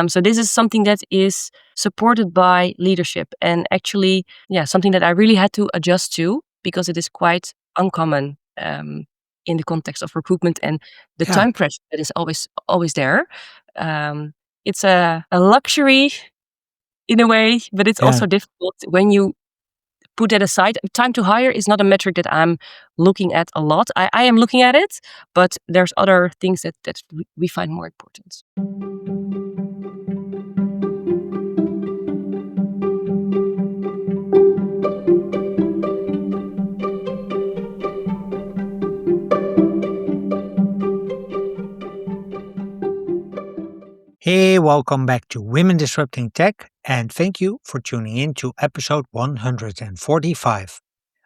So this is something that is supported by leadership, and actually, something that I really had to adjust to because it is quite uncommon in the context of recruitment and the Yeah. time pressure that is always there. It's a luxury in a way, but it's also difficult when you put that aside. Time to hire is not a metric that I'm looking at a lot. I am looking at it, but there's other things that we find more important. Hey, welcome back to Women Disrupting Tech, and thank you for tuning in to episode 145.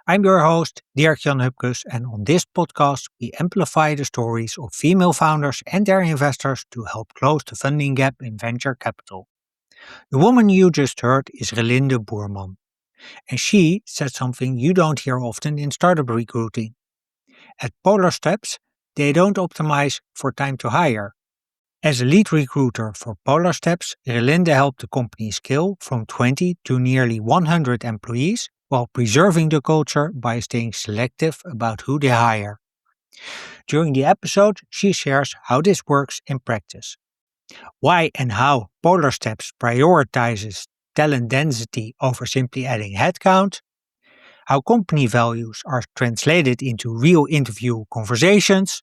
I'm your host, Dirk-Jan Hupkes, and on this podcast, we amplify the stories of female founders and their investors to help close the funding gap in venture capital. The woman you just heard is Relinde Boerman, and she said something you don't hear often in startup recruiting. At Polarsteps, they don't optimize for time to hire. As a lead recruiter for Polarsteps, Relinde helped the company scale from 20 to nearly 100 employees while preserving the culture by staying selective about who they hire. During the episode, she shares how this works in practice, why and how Polarsteps prioritizes talent density over simply adding headcount, how company values are translated into real interview conversations,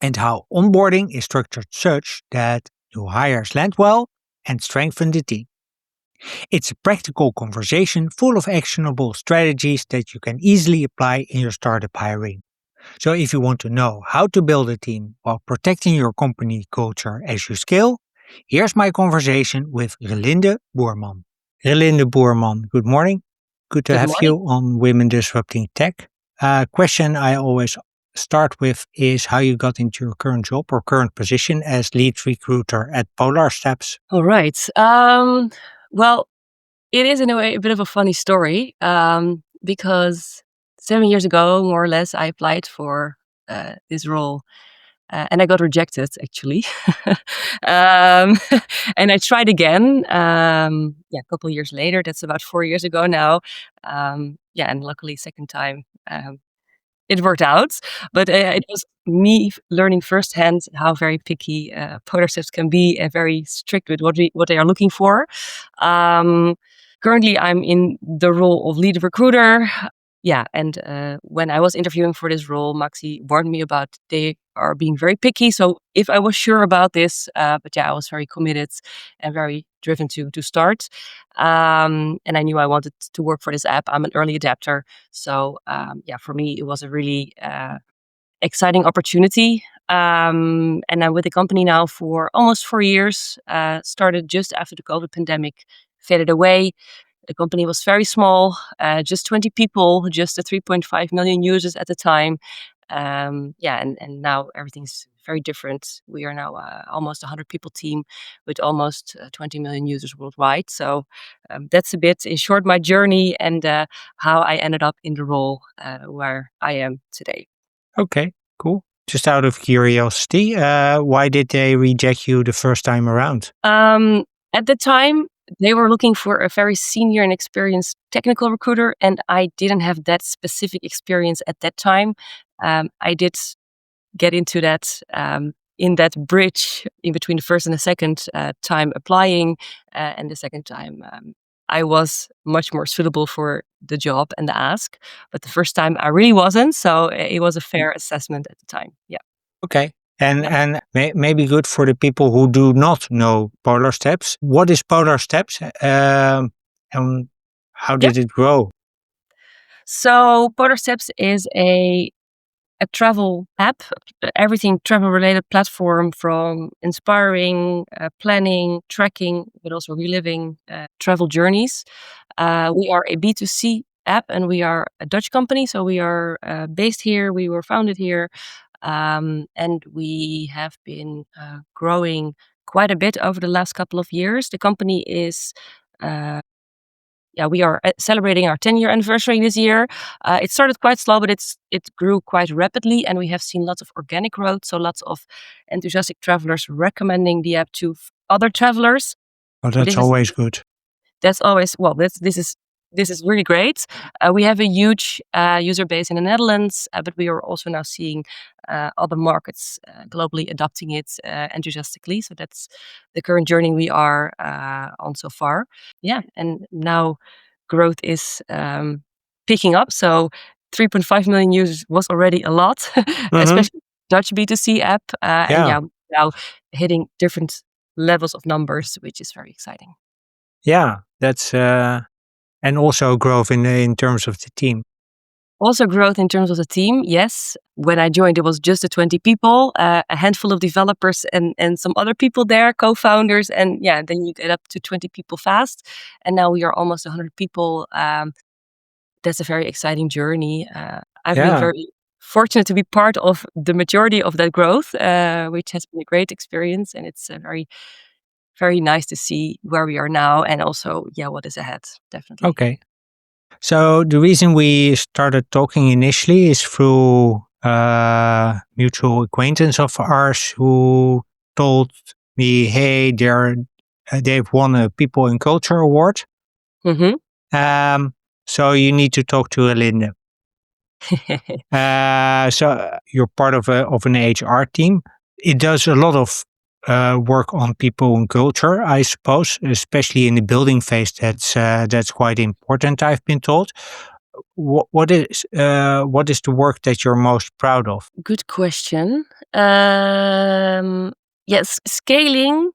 and how onboarding is structured such that new hires land well and strengthen the team. It's a practical conversation full of actionable strategies that you can easily apply in your startup hiring. So if you want to know how to build a team while protecting your company culture as you scale, here's my conversation with Relinde Boerman. Relinde Boerman, good morning. Good to Good have morning. you on Women Disrupting Tech. Question I always start with is how you got into your current job or current position as lead recruiter at Polarsteps. All right. Well, it is in a way a bit of a funny story because 7 years ago, more or less, I applied for this role. And I got rejected, actually. um, and I tried again. A couple of years later. That's about 4 years ago now. And luckily, second time it worked out. But it was me learning firsthand how very picky Polarsteps can be and very strict with what they are looking for. Um, Currently, I'm in the role of lead recruiter. And when I was interviewing for this role, Maxi warned me about they are being very picky. So if I was sure about this, I was very committed and very driven to start. And I knew I wanted to work for this app. I'm an early adapter. So for me, it was a really exciting opportunity. And I'm with the company now for almost 4 years. Started just after the COVID pandemic faded away. The company was very small, just 20 people, just 3.5 million users at the time. And now everything's very different. We are now almost a 100 people team with almost 20 million users worldwide. So that's a bit, in short, my journey and how I ended up in the role where I am today. Okay, cool. Just out of curiosity, why did they reject you the first time around? At the time, they were looking for a very senior and experienced technical recruiter, and I didn't have that specific experience at that time. I did get into that in that bridge in between the first and the second time applying, and the second time I was much more suitable for the job and the ask. But the first time I really wasn't, so it was a fair assessment at the time. Yeah. Okay. And maybe good for the people who do not know Polarsteps. What is Polarsteps? And how Yeah. did it grow? So Polarsteps is a travel app, everything travel related platform from inspiring, planning, tracking, but also reliving travel journeys. We are a B2C app and we are a Dutch company. So we are based here. We were founded here. And we have been growing quite a bit over the last couple of years. The company is we are celebrating our 10-year anniversary this year. It started quite slow, but it grew quite rapidly, and we have seen lots of organic growth. So lots of enthusiastic travelers recommending the app to other travelers. Oh, So that's always good. that's always well. This is really great. We have a huge user base in the Netherlands, but we are also now seeing other markets globally adopting it enthusiastically. So that's the current journey we are on so far. Yeah, and now growth is picking up. So 3.5 million users was already a lot, Hmm. especially Dutch B2C app. And Yeah, yeah, now hitting different levels of numbers, which is very exciting. yeah, that's and also growth in terms of the team. Also growth in terms of the team, yes. When I joined, it was just the 20 people, a handful of developers and some other people there, co-founders, and yeah, then you get up to 20 people fast, and now we are almost 100 people. That's a very exciting journey. I've been Yeah. very fortunate to be part of the majority of that growth, which has been a great experience, and it's very, very nice to see where we are now, and also, yeah, what is ahead, definitely. Okay. So the reason we started talking initially is through mutual acquaintance of ours who told me, "Hey, they've won a People in Culture award. Hmm. So you need to talk to Relinde." So you're part of an HR team. It does a lot of work on people and culture, I suppose, especially in the building phase. That's quite important. I've been told. What is the work that you're most proud of? Good question. Yes, scaling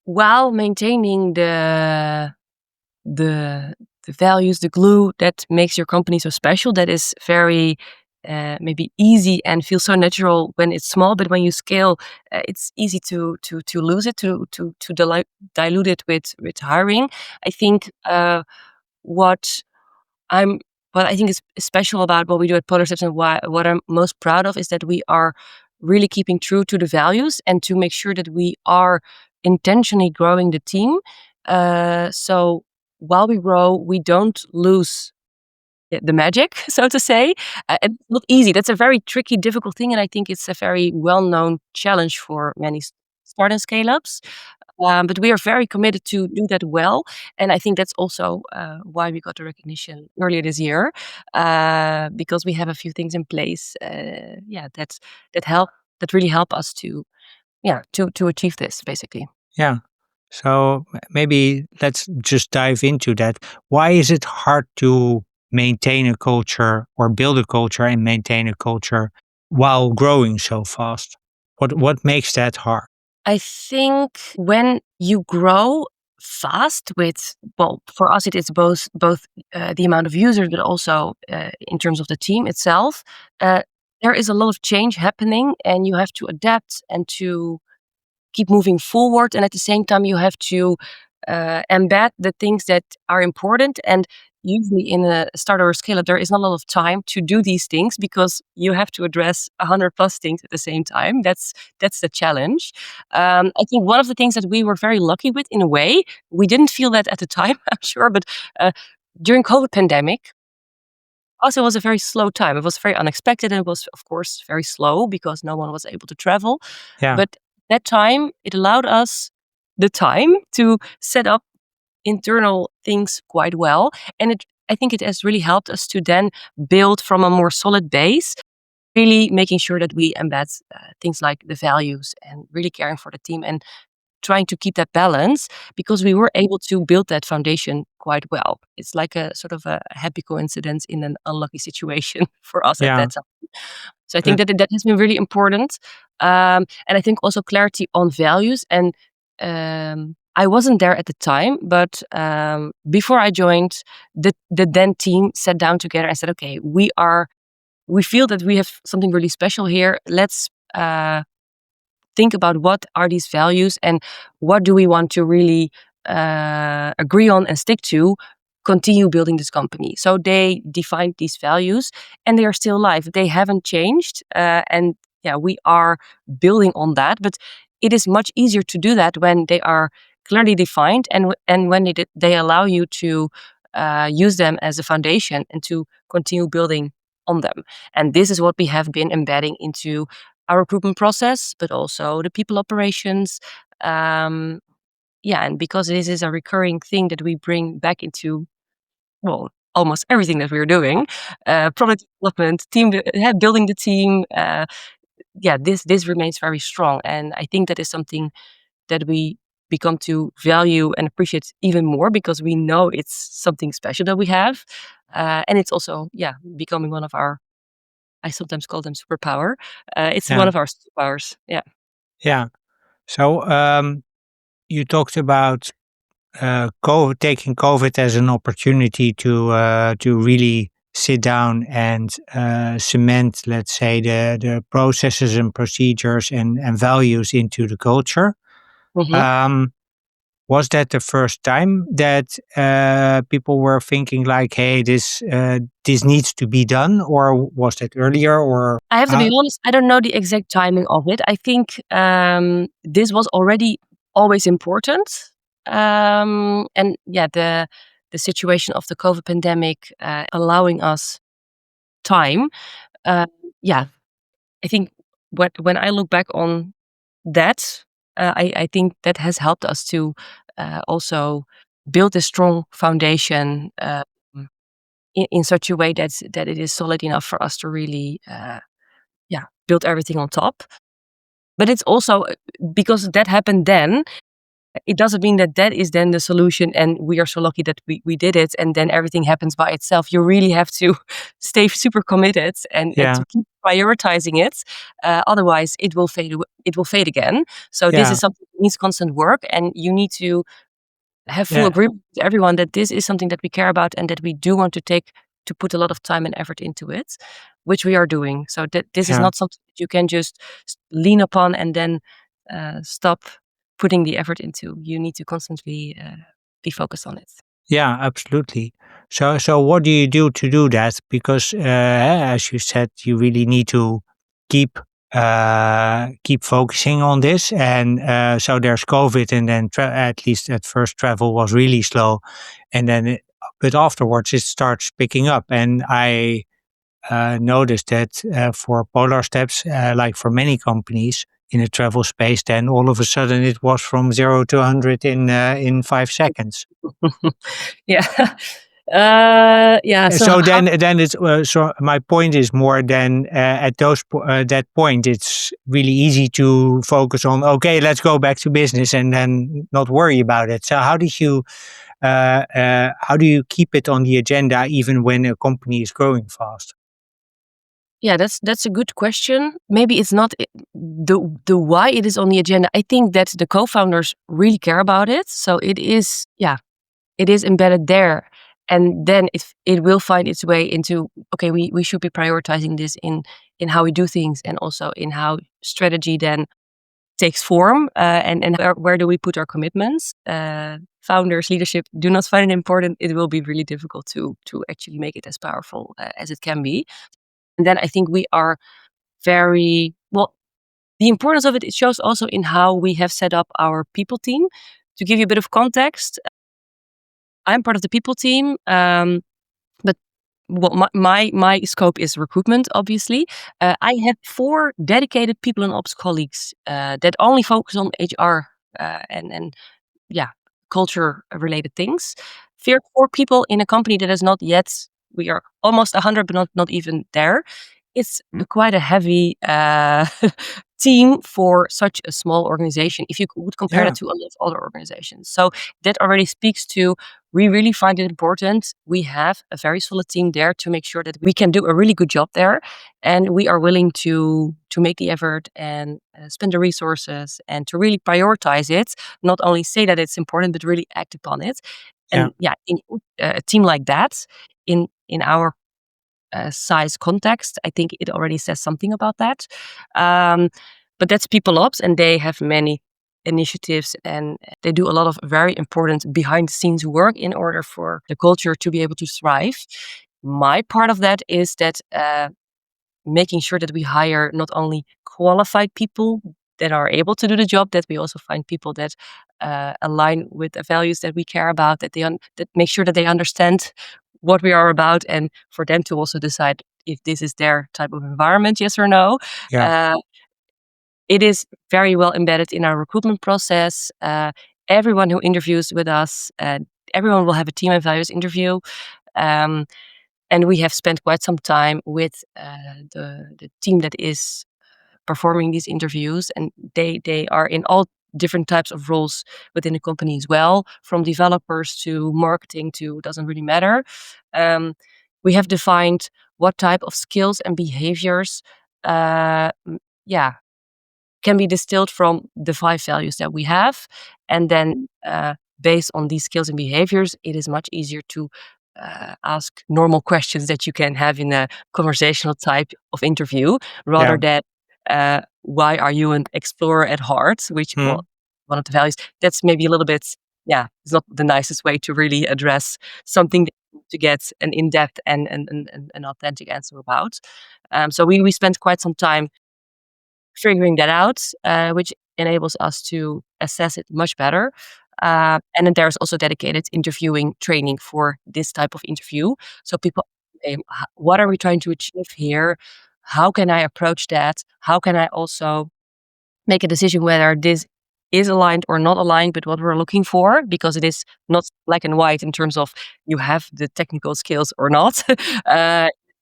while maintaining the the values, the glue that makes your company so special. That is very maybe easy and feels so natural when it's small, but when you scale, it's easy to lose it, to dilute it with hiring. I think what I'm what I think is special about what we do at Polarsteps and what I'm most proud of is that we are really keeping true to the values and to make sure that we are intentionally growing the team. So while we grow, we don't lose the magic, so to say. And it's not easy. That's a very tricky, difficult thing, and I think it's a very well-known challenge for many start and scale ups. But we are very committed to do that well, and I think that's also why we got the recognition earlier this year, because we have a few things in place, yeah, that help that really help us to yeah to achieve this basically. Yeah. So maybe let's just dive into that. Why is it hard to maintain a culture or build a culture and maintain a culture while growing so fast? What makes that hard? I think when you grow fast with well, for us it is both the amount of users, but also in terms of the team itself. Uh, there is a lot of change happening, and you have to adapt and to keep moving forward. And at the same time, you have to embed the things that are important. And usually in a startup or scale up, there is not a lot of time to do these things because you have to address 100 plus things at the same time. That's the challenge. I think one of the things that we were very lucky with, in a way, we didn't feel that at the time, I'm sure, but during COVID pandemic, also was a very slow time. It was very unexpected, and it was, of course, very slow because no one was able to travel. Yeah. But that time, it allowed us the time to set up internal things quite well. And I think it has really helped us to then build from a more solid base, really making sure that we embed things like the values and really caring for the team and trying to keep that balance because we were able to build that foundation quite well. It's like a sort of a happy coincidence in an unlucky situation for us at Yeah. that time. So I think That, that has been really important. And I think also clarity on values. And I wasn't there at the time, but before I joined, the then team sat down together and said, okay, we feel that we have something really special here. Let's think about what are these values and what do we want to really agree on and stick to continue building this company. So they defined these values and they are still alive. They haven't changed. And yeah, we are building on that. But it is much easier to do that when they are clearly defined and when they allow you to use them as a foundation and to continue building on them. And this is what we have been embedding into our recruitment process, but also the people operations. And because this is a recurring thing that we bring back into, well, almost everything that we're doing, product development, building the team, this remains very strong. And I think that is something that we become to value and appreciate even more because we know it's something special that we have. And it's also, becoming one of our, I sometimes call them superpower. It's one Yeah. of our superpowers. Yeah. Yeah. So you talked about taking COVID as an opportunity to really sit down and cement, let's say, the processes and procedures and values into the culture. hmm Um, was that the first time that people were thinking like, "Hey, this needs to be done," or was that earlier? Or I have to be how? honest, I don't know the exact timing of it. I think this was already always important. And the situation of the COVID pandemic allowing us time. Uh, yeah, I think when I look back on that, I think that has helped us to also build a strong foundation in such a way that it is solid enough for us to really build everything on top. But it's also because that happened then, it doesn't mean that that is then the solution and we are so lucky that we did it and then everything happens by itself. You really have to stay super committed and Yeah, to keep prioritizing it. Otherwise, it will fade again. So this yeah, is something that needs constant work, and you need to have full yeah, agreement with everyone that this is something that we care about and that we do want to put a lot of time and effort into it, which we are doing. So that this is yeah. not something that you can just lean upon and then stop putting the effort into. You need to constantly be focused on it. Yeah, absolutely. So what do you do to do that? Because as you said, you really need to keep keep focusing on this. And so there's COVID, and then at least at first travel was really slow, and then but afterwards it starts picking up. And I noticed that for Polar Steps, like for many companies in the travel space, then all of a sudden it was from 0 to 100 in 5 seconds. Yeah. Yeah. So So then it's so my point is more than at that point it's really easy to focus on, okay, let's go back to business and then not worry about it. So how do you keep it on the agenda even when a company is growing fast? yeah, that's a good question. Maybe it's not the why it is on the agenda. I think that the co-founders really care about it. So it is embedded there. And then it will find its way into, okay, we should be prioritizing this in how we do things and also in how strategy then takes form, and where do we put our commitments. Founders, leadership do not find it important, it will be really difficult to actually make it as powerful as it can be. And then I think we are very well, the importance of it, it shows also in how we have set up our people team. To give you a bit of context, I'm part of the people team, but my scope is recruitment, obviously. I have 4 dedicated people and ops colleagues that only focus on HR and yeah, culture related things. 4 people in a company that is not yet, we are almost 100, but not even there. It's quite a heavy team for such a small organization if you would compare that Yeah, to a lot of other organizations. So that already speaks to, we really find it important. We have a very solid team there to make sure that we can do a really good job there, and we are willing to make the effort and spend the resources and to really prioritize it. Not only say that it's important, but really act upon it. yeah, And in a team like that, in our size context, I think it already says something about that. Um, but that's people ops, and they have many initiatives and they do a lot of very important behind the scenes work in order for the culture to be able to thrive. My part of that is that making sure that we hire not only qualified people that are able to do the job, that we also find people that align with the values that we care about, that that make sure that they understand what we are about, and for them to also decide if this is their type of environment, yes or no. yeah, Uh, it is very well embedded in our recruitment process. Everyone who interviews with us, everyone will have a team and values interview. Um, and we have spent quite some time with the team that is performing these interviews, and they are in all different types of roles within the company as well, from developers to marketing to doesn't really matter. Um, we have defined what type of skills and behaviors, yeah, can be distilled from the 5 values that we have. And then, based on these skills and behaviors, it is much easier to ask normal questions that you can have in a conversational type of interview, rather Yeah. than, "Why are you an explorer at heart?" Which, Hmm. well, one of the values. That's maybe a little bit, yeah, it's not the nicest way to really address something that you want to get an in-depth and an authentic answer about. So we spent quite some time figuring that out, which enables us to assess it much better. And then there's also dedicated interviewing training for this type of interview. So people, what are we trying to achieve here? How can I approach that? How can I also make a decision whether this is aligned or not aligned with what we're looking for, because it is not black and white in terms of you have the technical skills or not.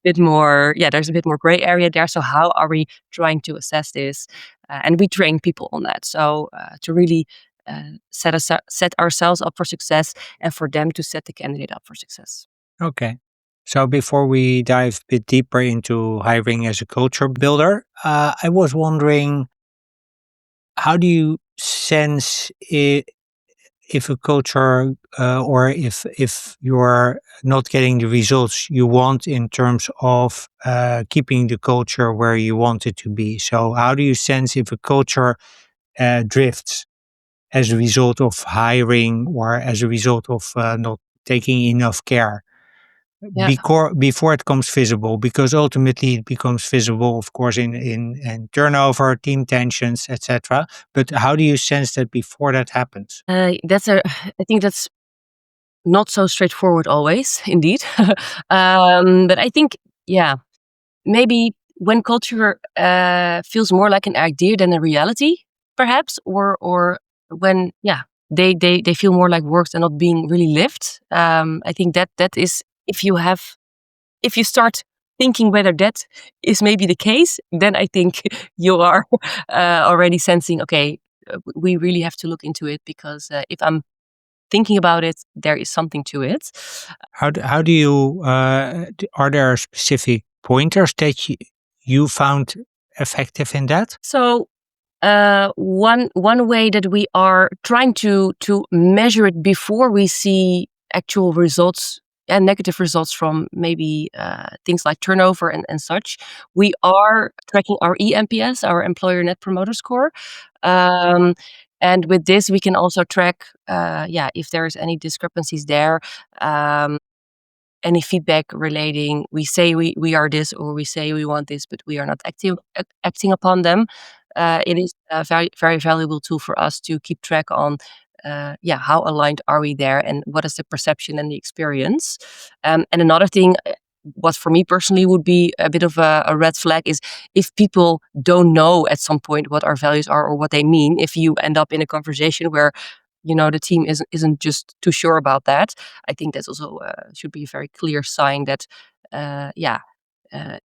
Bit more, yeah, there's a bit more gray area there. So how are we trying to assess this? And we train people on that. So to really set ourselves up for success, and for them to set the candidate up for success. Okay. So before we dive a bit deeper into hiring as a culture builder, I was wondering, how do you sense if a culture or if you're not getting the results you want in terms of keeping the culture where you want it to be? So how do you sense if a culture drifts as a result of hiring or as a result of not taking enough care Yeah. before it becomes visible? Because ultimately it becomes visible, of course, in turnover, team tensions, etc. But how do you sense that before that happens? That's a, I think that's not so straightforward always, indeed. But I think, yeah, maybe when culture feels more like an idea than a reality, perhaps, or when, yeah, they feel more like works and not being really lived. I think that is, if you start thinking whether that is maybe the case, then I think you are already sensing, okay, we really have to look into it, because if I'm thinking about it, there is something to it. How do you are there specific pointers that you found effective in that? So one way that we are trying to measure it before we see actual results and negative results from maybe things like turnover and such, we are tracking our ENPS, our Employer Net Promoter Score. Um, and with this, we can also track, yeah, if there's any discrepancies there. Um, any feedback relating, we say we are this, or we say we want this, but we are not acting upon them. It is a very, very valuable tool for us to keep track on, yeah, how aligned are we there, and what is the perception and the experience. And another thing, what for me personally would be a bit of a red flag, is if people don't know at some point what our values are or what they mean. If you end up in a conversation where, the team isn't just too sure about that, I think that's also should be a very clear sign that, yeah,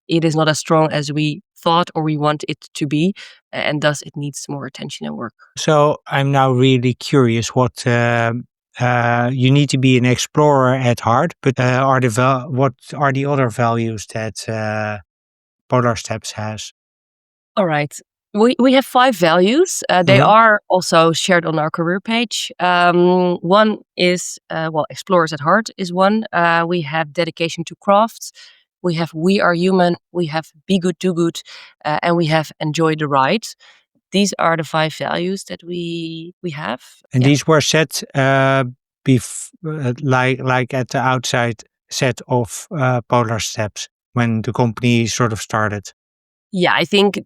it is not as strong as we thought or we want it to be, and thus it needs more attention and work. So I'm now really curious. What you need to be an explorer at heart, but what are the other values that Polar Steps has? All right. We have 5 values. They Hmm. are also shared on our career page. One is, well, explorers at heart is one. We have dedication to crafts. We have we are human. We have be good, do good, and we have enjoy the ride. These are the 5 values that we have. And Yeah. these were set like at the outside set of Polar Steps when the company sort of started. Yeah, I think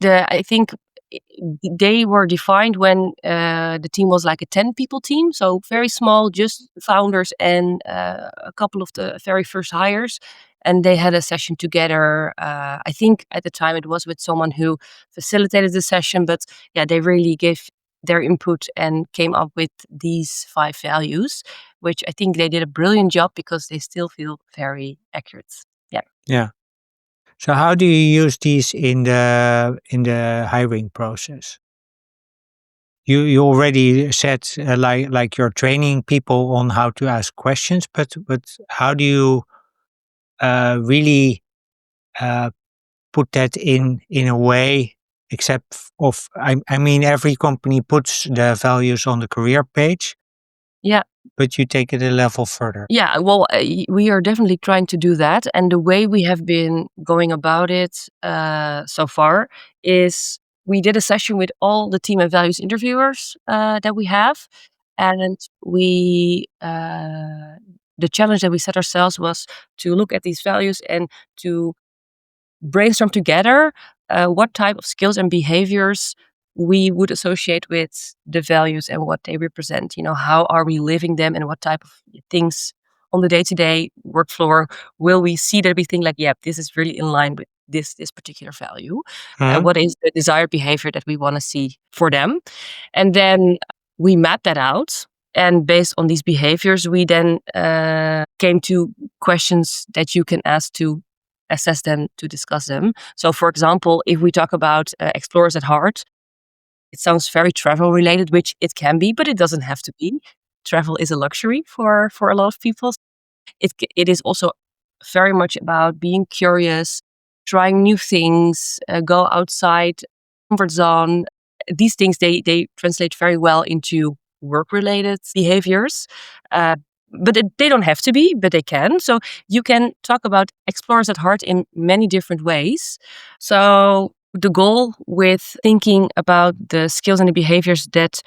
they were defined when the team was like a 10 people team, so very small, just founders and a couple of the very first hires. and they had a session together. I think at the time it was with someone who facilitated the session, but yeah, they really gave their input and came up with these 5 values, which I think they did a brilliant job because they still feel very accurate. Yeah. Yeah. So how do you use these in the hiring process? You already said like you're training people on how to ask questions, but how do you really uh, put that in a way, except of I mean every company puts the values on the career page, Yeah. but you take it a level further. Yeah, well, we are definitely trying to do that, and the way we have been going about it so far is we did a session with all the team and values interviewers that we have, and the challenge that we set ourselves was to look at these values and to brainstorm together what type of skills and behaviors we would associate with the values and what they represent. You know, how are we living them and what type of things on the day-to-day work floor will we see that we think like, yeah, this is really in line with this particular value. Mhm. What is the desired behavior that we want to see for them? And then we map that out. And based on these behaviors, we then came to questions that you can ask to assess them, to discuss them. So, for example, if we talk about explorers at heart, it sounds very travel related, which it can be, but it doesn't have to be. Travel is a luxury for a lot of people. It is also very much about being curious, trying new things, go outside comfort zone. These things they translate very well into work related behaviors. Uh, but they don't have to be, but they can. So you can talk about explorers at heart in many different ways. So the goal with thinking about the skills and the behaviors that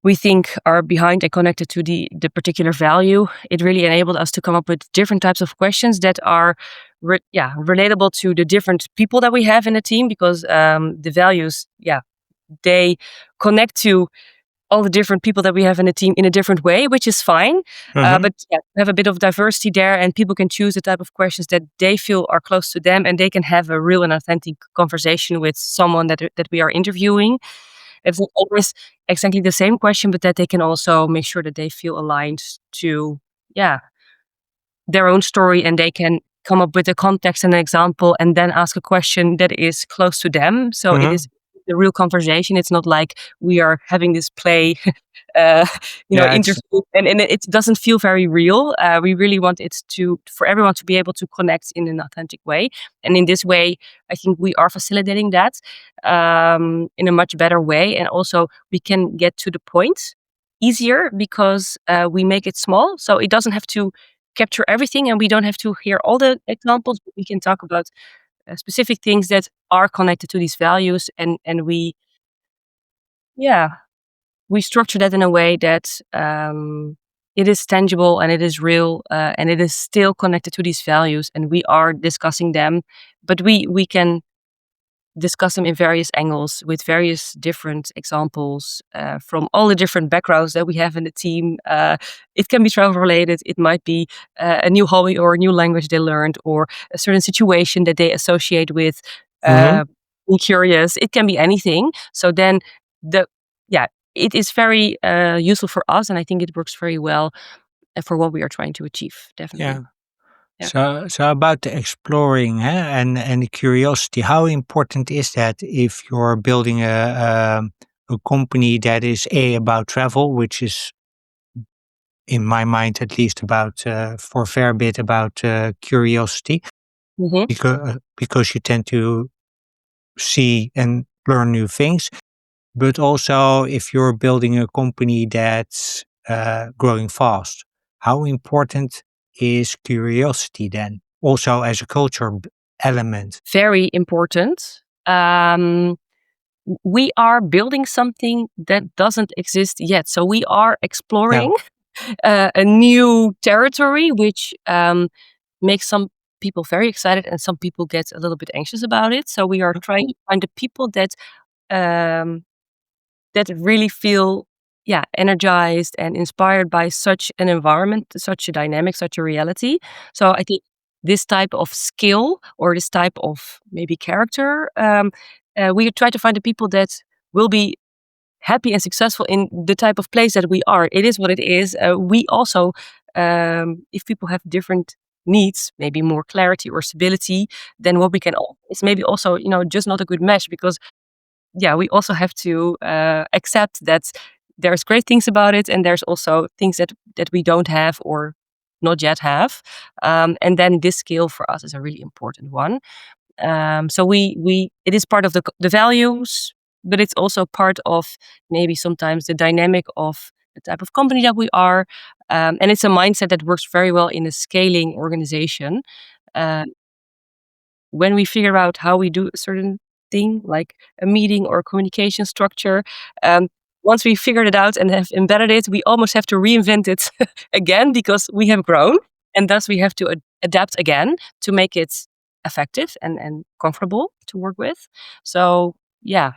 we think are behind and connected to the particular value, it really enabled us to come up with different types of questions that are relatable to the different people that we have in the team, because the values, they connect to all the different people that we have in the team in a different way, which is fine. Mhm. But yeah, we have a bit of diversity there, and people can choose the type of questions that they feel are close to them, and they can have a real and authentic conversation with someone that we are interviewing. It's not always exactly the same question, but that they can also make sure that they feel aligned to, yeah, their own story, and they can come up with a context and an example and then ask a question that is close to them. So it is Mhm. a real conversation. It's not like we are having this play, uh, Yeah, it's interview, and it doesn't feel very real. We really want it for everyone to be able to connect in an authentic way. And in this way, I think we are facilitating that in a much better way. And also we can get to the point easier because we make it small. So it doesn't have to capture everything, and we don't have to hear all the examples, but we can talk about specific things that are connected to these values, and yeah we structure that in a way that it is tangible and it is real, and it is still connected to these values, and we are discussing them, but we can discuss them in various angles with various different examples from all the different backgrounds that we have in the team. It can be travel related, it might be a new hobby or a new language they learned, or a certain situation that they associate with mhm. being curious. It can be anything. So then the yeah, it is very useful for us, and I think it works very well for what we are trying to achieve. Yeah. Definitely. Yeah. So about the exploring and the curiosity, how important is that if you're building a company that is about travel, which is in my mind at least about for a fair bit about curiosity, Hmm. because you tend to see and learn new things, but also if you're building a company that's growing fast, how important is curiosity then? Also as a culture element. Very important. We are building something that doesn't exist yet. So we are Yeah. exploring a new territory, which makes some people very excited and some people get a little bit anxious about it. So we are trying to find the people um, that really feel, energized and inspired by such an environment, such a dynamic, such a reality. So I think this type of skill or this type of maybe character, we try to find the people that will be happy and successful in the type of place that we are. It is what it is. We also, if people have different needs, maybe more clarity or stability, then what we can is maybe also, just not a good match, because we also have to accept that there's great things about it, and there's also things that we don't have or not yet have. And then this skill for us is a really important one. So we it is part of the values, but it's also part of maybe sometimes the dynamic of the type of company that we are. And it's a mindset that works very well in a scaling organization. Uh, when we figure out how we do a certain thing, like a meeting or a communication structure, um, once we figured it out and have embedded it, we almost have to reinvent it again, because we have grown, and thus we have to adapt again to make it effective and comfortable to work with. So yeah,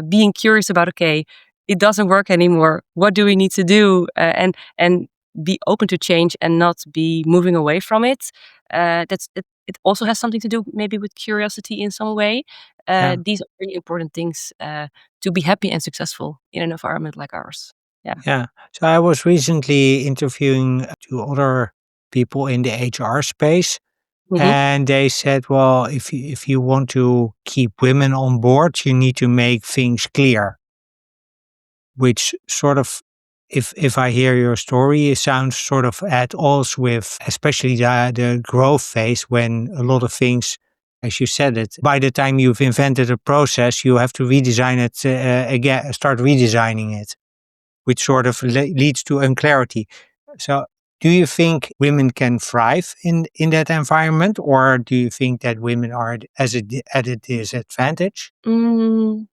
being curious about, okay, it doesn't work anymore. What do we need to do? And be open to change and not be moving away from it. It also has something to do maybe with curiosity in some way. Yeah. These are really important things to be happy and successful in an environment like ours. Yeah. Yeah. So I was recently interviewing two other people in the HR space, Hmm. and they said, well, if you want to keep women on board, you need to make things clear, which sort of, if I hear your story, it sounds sort of at odds with especially the growth phase, when a lot of things, as you said it, by the time you've invented a process, you have to redesign it again, start redesigning it, which sort of leads to unclarity. So do you think women can thrive in that environment, or do you think that women are at a disadvantage? Mm,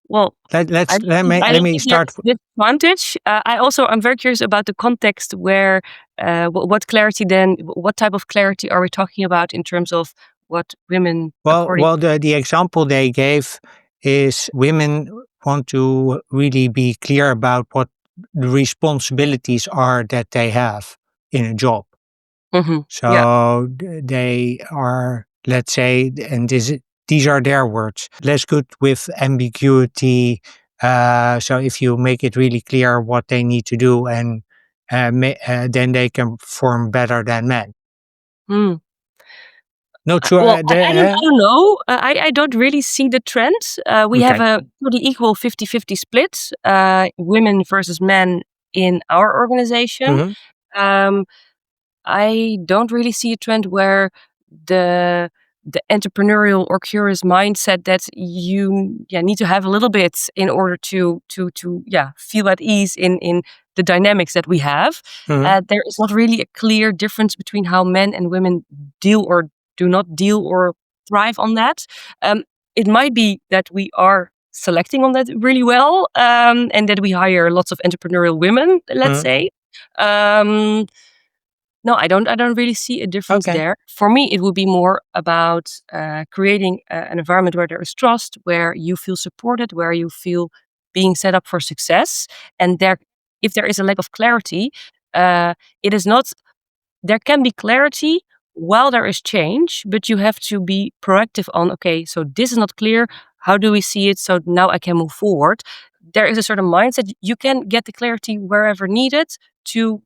well, Let's I let don't me think start. that's disadvantage. I'm very curious about the context where, what clarity then, what type of clarity are we talking about in terms of what women according. Well, the example they gave is women want to really be clear about what the responsibilities are that they have in a job. Mhm. Yeah. So they are, let's say, and these are their words, less good with ambiguity. So if you make it really clear what they need to do, and then they can perform better than men. Mm. Not sure. Well, I don't know. I don't really see the trend. We have Okay. a pretty equal 50-50 split, women versus men in our organization. Hmm. Um, I don't really see a trend where the the entrepreneurial or curious mindset that you need to have a little bit in order to feel at ease in the dynamics that we have. Hmm. There is not really a clear difference between how men and women deal or do not deal or thrive on that. Um, it might be that we are selecting on that really well, and that we hire lots of entrepreneurial women, let's Hmm. say. Um, no, I don't really see a difference Okay. there. For me, it would be more about creating an environment where there is trust, where you feel supported, where you feel being set up for success. And if there is a lack of clarity, uh, it is not. There can be clarity while there is change, but you have to be proactive on. Okay, so this is not clear. How do we see it? So now I can move forward. There is a certain mindset. You can get the clarity wherever needed to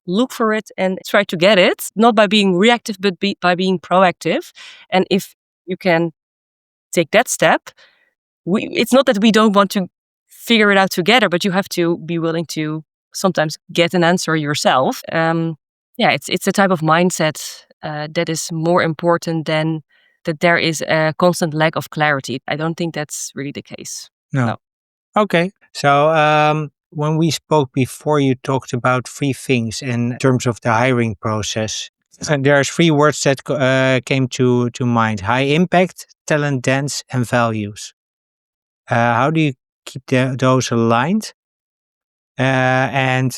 look for it and try to get it, not by being reactive, but by being proactive. And if you can take that step, it's not that we don't want to figure it out together, but you have to be willing to sometimes get an answer yourself. It's a type of mindset that is more important than that there is a constant lack of clarity. I don't think that's really the case. No. No. Okay. So when we spoke before, you talked about three things in terms of the hiring process. And there's three words that came to mind: high impact, talent dense, and values. How do you keep those aligned? And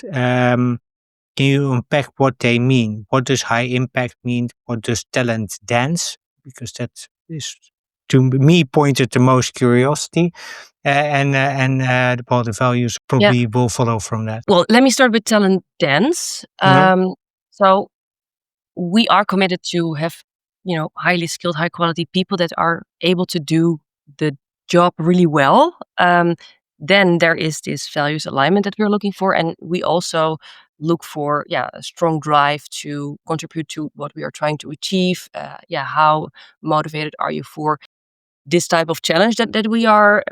can you unpack what they mean? What does high impact mean? What does talent dense? Because that is, to me, pointed the most curiosity. Well, the values Yeah. probably will follow from that. Well, let me start with talent dance. Hmm. So we are committed to have, highly skilled, high quality people that are able to do the job really well. Then there is this values alignment that we're looking for, and we also look for a strong drive to contribute to what we are trying to achieve. How motivated are you for this type of challenge that we are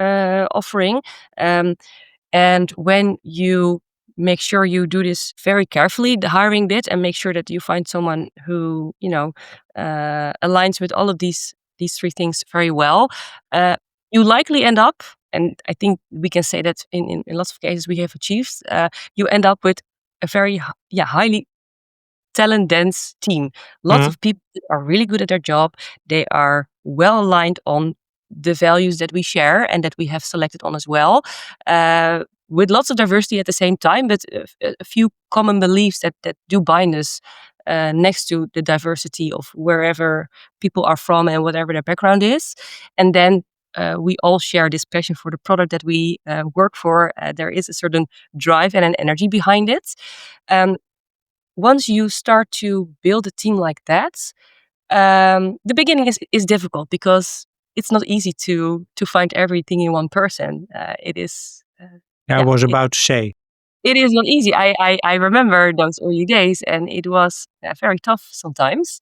offering? And when you make sure you do this very carefully, the hiring bit, and make sure that you find someone who, aligns with all of these three things very well, uh, you likely end up, and I think we can say that in lots of cases we have achieved, you end up with a very highly talent dense team. Lots Mhm. of people that are really good at their job. They are well aligned on the values that we share and that we have selected on as well. With lots of diversity at the same time, but a few common beliefs that do bind us, next to the diversity of wherever people are from and whatever their background is. And then we all share this passion for the product that we work for. There is a certain drive and an energy behind it. Um, Once you start to build a team like that, the beginning is difficult because it's not easy to find everything in one person. It is, I yeah, was it, about to say. it is not easy. I remember those early days, and it was very tough sometimes.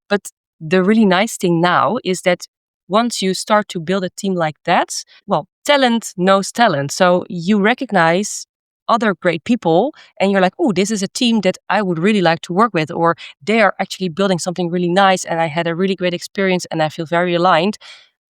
But the really nice thing now is that once you start to build a team like that, well, talent knows talent. So you recognize other great people, and you're like, oh, this is a team that I would really like to work with, or they are actually building something really nice, and I had a really great experience, and I feel very aligned.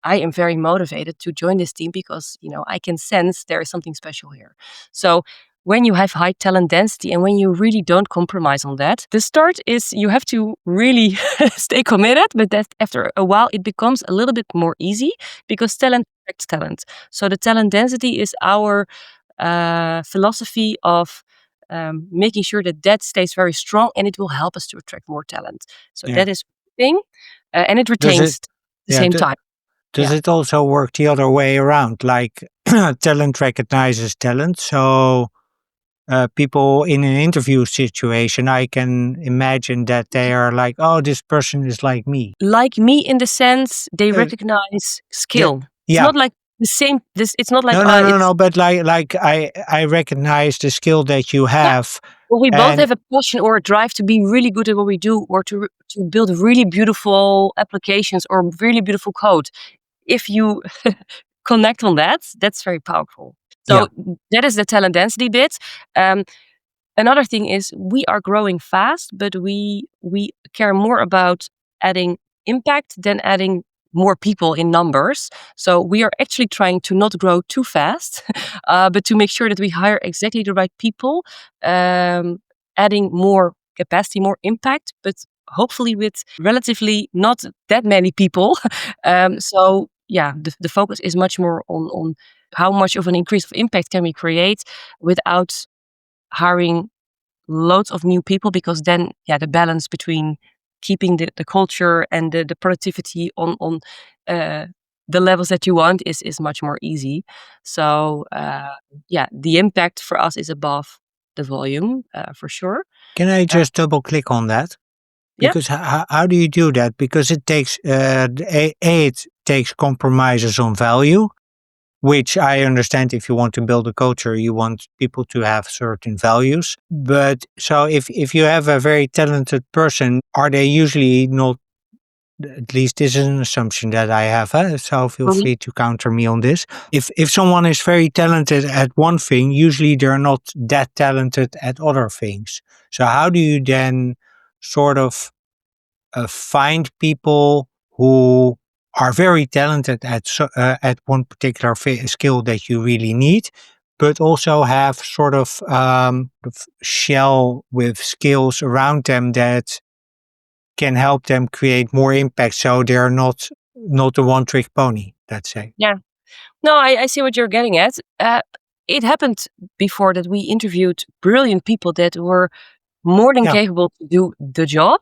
I am very motivated to join this team because, I can sense there is something special here. So when you have high talent density and when you really don't compromise on that, the start is you have to really stay committed, but that after a while it becomes a little bit more easy because talent attracts talent. So the talent density is our philosophy of making sure that that stays very strong, and it will help us to attract more talent. So Yeah. that is one thing, and it Does it retains at the yeah, same time. does Yeah. it also work the other way around? Like talent recognizes talent. So people in an interview situation, I can imagine that they are like, oh, this person is like me. Like me in the sense they Uh, recognize the, skill. It's yeah. not like the same this it's not like, No, no, no, it's no. But like I recognize the skill that you yeah. have, Well, we both and have a passion or a drive to be really good at what we do or to build really beautiful applications or really beautiful code. If you connect on that, that's very powerful. yeah, So that is the talent density bit. Um, Another thing is we are growing fast, but we care more about adding impact than adding more people in numbers. So we are actually trying to not grow too fast, but to make sure that we hire exactly the right people, adding more capacity, more impact, but hopefully with relatively not that many people. So yeah, the focus is much more on how much of an increase of impact can we create without hiring loads of new people, because then the balance between keeping the culture and the productivity on uh, the levels that you want is much more easy. So the impact for us is above the volume, for sure. can I uh, just double click on that? yeah Because how do you do that? Because it takes it takes compromises on value, which I understand. If you want to build a culture, you want people to have certain values. But so if you have a very talented person, are they usually not? At least this is an assumption that I have. So feel Mhm. free to counter me on this. If someone is very talented at one thing, usually they're not that talented at other things. So how do you then sort of find people who are very talented at one particular skill that you really need, but also have sort of shell with skills around them that can help them create more impact, so they're not a one trick pony, let's say. yeah no, I see what you're getting at. It happened before that we interviewed brilliant people that were more than Yeah, capable to do the job.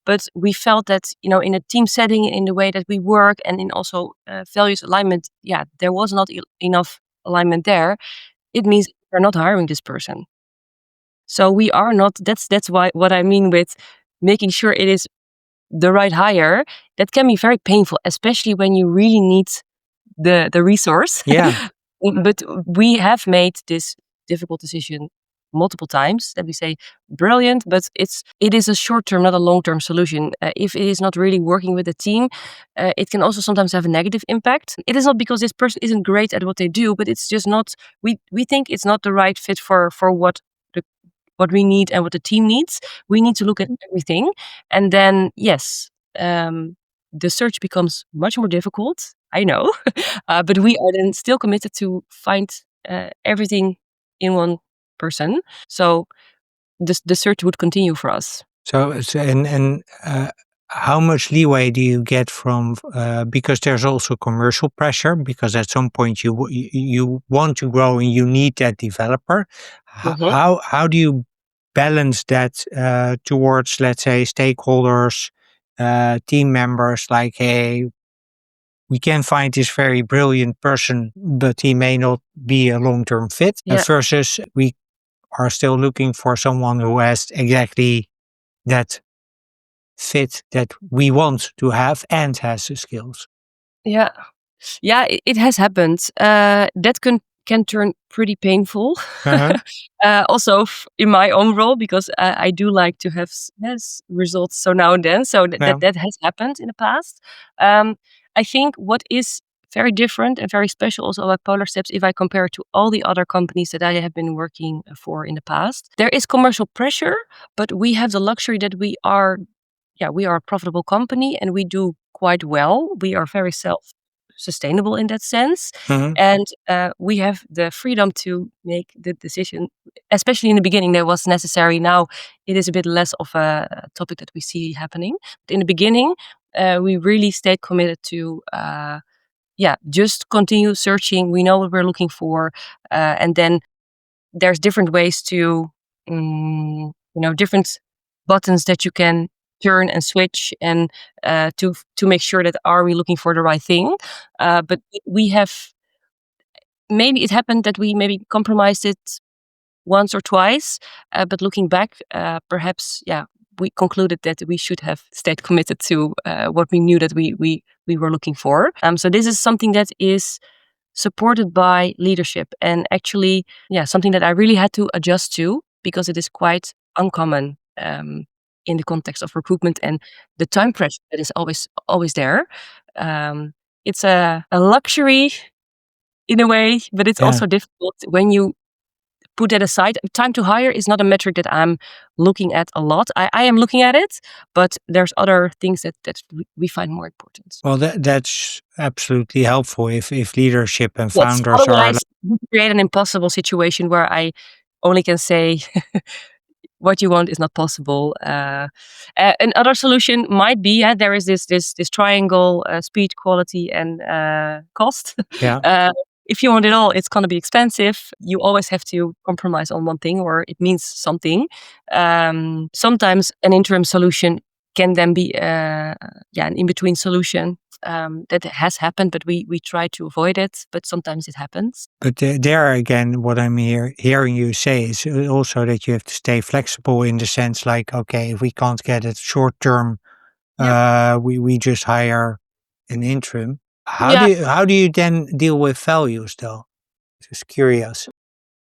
But we felt that, in a team setting, in the way that we work, and in also values alignment, there was not enough alignment there. It means we're not hiring this person. So we are not. That's why what I mean with making sure it is the right hire, that can be very painful, especially when you really need the resource. Yeah. But we have made this difficult decision multiple times that we say, brilliant, but it is a short-term, not a long-term solution. If it is not really working with the team, it can also sometimes have a negative impact. It is not because this person isn't great at what they do, but it's just not, we think it's not the right fit for what we need and what the team needs. We need to look at everything. And then, yes, the search becomes much more difficult, I know, but we are then still committed to find everything in one person. So the search would continue for us. So how much leeway do you get from because there's also commercial pressure because at some point you want to grow and you need that developer. Mhm. How do you balance that towards, let's say, stakeholders, team members? Like, hey, we can find this very brilliant person, but he may not be a long-term fit. Yeah. Versus we are still looking for someone who has exactly that fit that we want to have and has the skills. Yeah. Yeah, it has happened. That can turn pretty painful. Uh-huh. Also in my own role, because I do like to have yes, results so now and then. So Yeah. that has happened in the past. I think what is very different and very special also about Polar Steps, if I compare it to all the other companies that I have been working for in the past, there is commercial pressure, but we have the luxury that we are a profitable company and we do quite well. We are very self-sustainable in that sense. Mhm. And we have the freedom to make the decision, especially in the beginning, that was necessary. Now it is a bit less of a topic that we see happening. But in the beginning, we really stayed committed to, just continue searching. We know what we're looking for. And then there's different ways to, different buttons that you can turn and switch and to make sure that are we looking for the right thing. But we have maybe it happened that we maybe compromised it once or twice, but looking back, perhaps we concluded that we should have stayed committed to what we knew that we were looking for. So this is something that is supported by leadership and actually, something that I really had to adjust to because it is quite uncommon in the context of recruitment and the time pressure that is always there. Um, it's a luxury in a way, but it's Yeah. also difficult when you put that aside. Time to hire is not a metric that I'm looking at a lot. I am looking at it, but there's other things that we find more important. Well, that's absolutely helpful if leadership and Yes, founders are like, otherwise we create an impossible situation where I only can say what you want is not possible. Another solution might be there is this triangle: speed, quality, and cost. yeah, uh, if you want it all, it's going to be expensive. You always have to compromise on one thing, or it means something. Sometimes an interim solution can then be an in-between solution. That has happened, but we try to avoid it. But sometimes it happens. but there again, what I'm hearing you say is also that you have to stay flexible in the sense like, okay, if we can't get it short term, Yeah. we just hire an interim. Yeah. How do you then deal with values though? Just curious.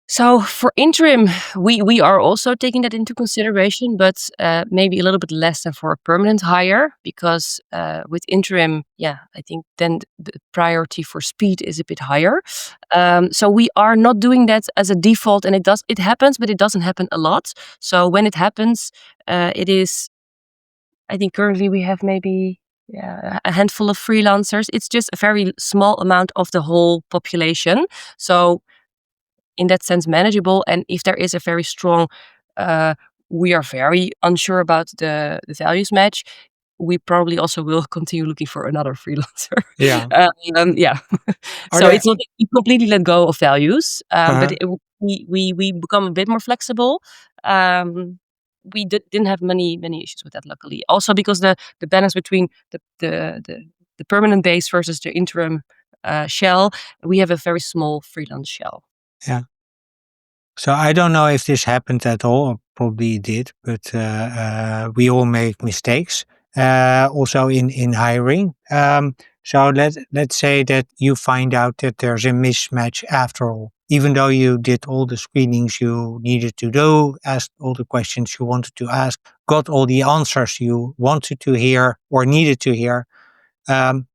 So for interim, we are also taking that into consideration, but maybe a little bit less than for a permanent hire, because with interim, I think then the priority for speed is a bit higher. So we are not doing that as a default, and it happens, but it doesn't happen a lot. So when it happens, it is. I think currently we have maybe a handful of freelancers. It's just a very small amount of the whole population. So in that sense manageable. And if there is a very strong, we are very unsure about the values match, we probably also will continue looking for another freelancer. Yeah. Yeah. Are So there? it's not that we completely let go of values, but Uh-huh. we become a bit more flexible. We didn't have many issues with that, luckily. Also because the balance between the permanent base versus the interim shell, we have a very small freelance shell. Yeah. So I don't know if this happened at all. probably did, but we all make mistakes. Also in hiring. So let's say that you find out that there's a mismatch after all, even though you did all the screenings you needed to do, asked all the questions you wanted to ask, got all the answers you wanted to hear or needed to hear, um,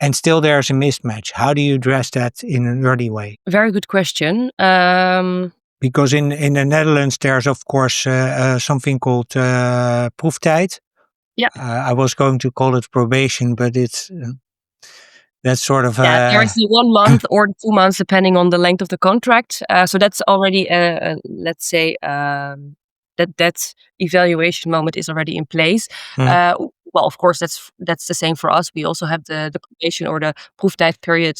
and still there's a mismatch. How do you address that in an early way? Very good question. Because in the Netherlands, there's of course something called proeftijd. Yeah. I was going to call it probation, but it's that's sort of Yeah, there is the 1 month or 2 months, depending on the length of the contract. So that's already let's say, that evaluation moment is already in place. mm, Well, of course, that's the same for us. We also have the probation or the proeftijd period,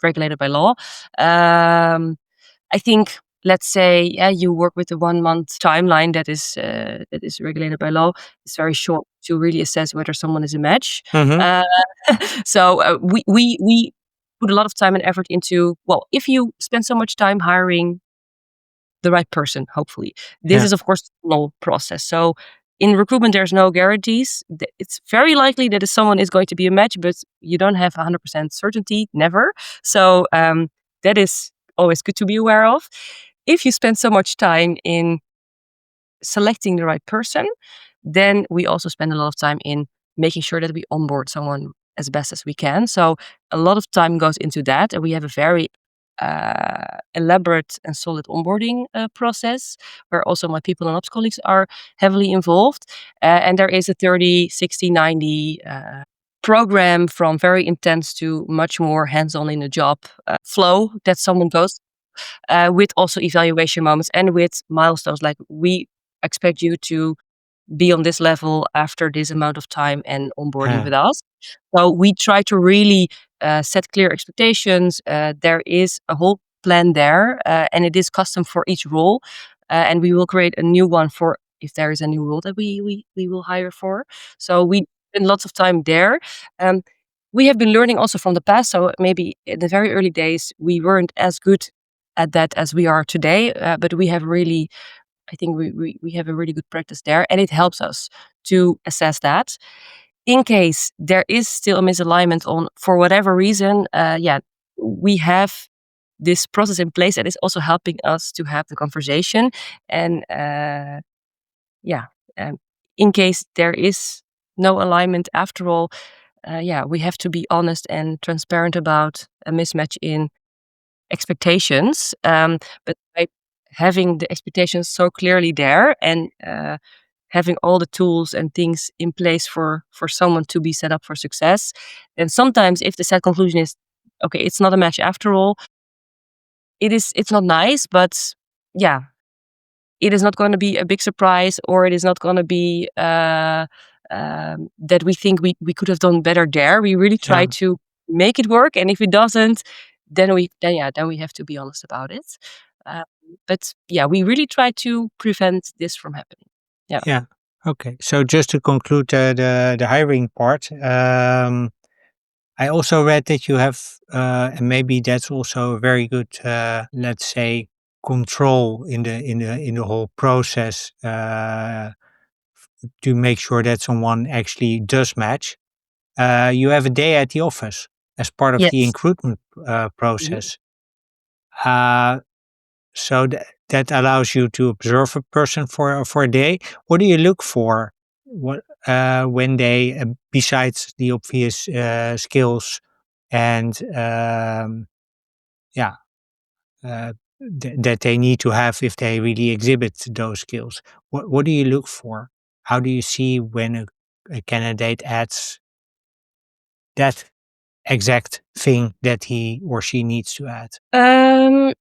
regulated by law. I think, let's say, yeah, you work with a 1 month timeline that is regulated by law. It's very short to really assess whether someone is a match. mhm, Uh, we put a lot of time and effort into, well, if you spend so much time hiring the right person, hopefully. This yeah, is, of course, a normal process. So in recruitment, there's no guarantees. It's very likely that someone is going to be a match, but you don't have 100% certainty, never. So that is always good to be aware of. If you spend so much time in selecting the right person, then we also spend a lot of time in making sure that we onboard someone as best as we can. So a lot of time goes into that, and we have a very elaborate and solid onboarding process where also my people and ops colleagues are heavily involved. And there is a 30, 60, 90 program from very intense to much more hands-on in the job flow that someone goes with also evaluation moments and with milestones. Like, we expect you to be on this level after this amount of time and onboarding yeah, with us. So we try to really set clear expectations. There is a whole plan there, and it is custom for each role. And we will create a new one for if there is a new role that we will hire for. So we spend lots of time there. Um, we have been learning also from the past. So maybe in the very early days, we weren't as good at that as we are today. But we have really, I think we have a really good practice there, and it helps us to assess that. In case there is still a misalignment on for whatever reason, yeah, we have this process in place that is also helping us to have the conversation. And yeah, um, in case there is no alignment after all, yeah, we have to be honest and transparent about a mismatch in expectations. But by having the expectations so clearly there and having all the tools and things in place for someone to be set up for success, and sometimes if the set conclusion is okay, it's not a match after all, it's not nice, but yeah, it is not going to be a big surprise, or it is not going to be that we think we could have done better there. We really try yeah, to make it work, and if it doesn't, then we have to be honest about it. Uh, but yeah, we really try to prevent this from happening. Yeah. yeah. Okay, so just to conclude the hiring part, I also read that you have, and maybe that's also a very good, let's say, control in the whole process to make sure that someone actually does match. You have a day at the office as part of the Yes. recruitment Mhm. process. Uh, so that allows you to observe a person for a day. What do you look for? What when they, besides the obvious skills and yeah, that they need to have if they really exhibit those skills. What do you look for? How do you see when a candidate adds that exact thing that he or she needs to add? Um,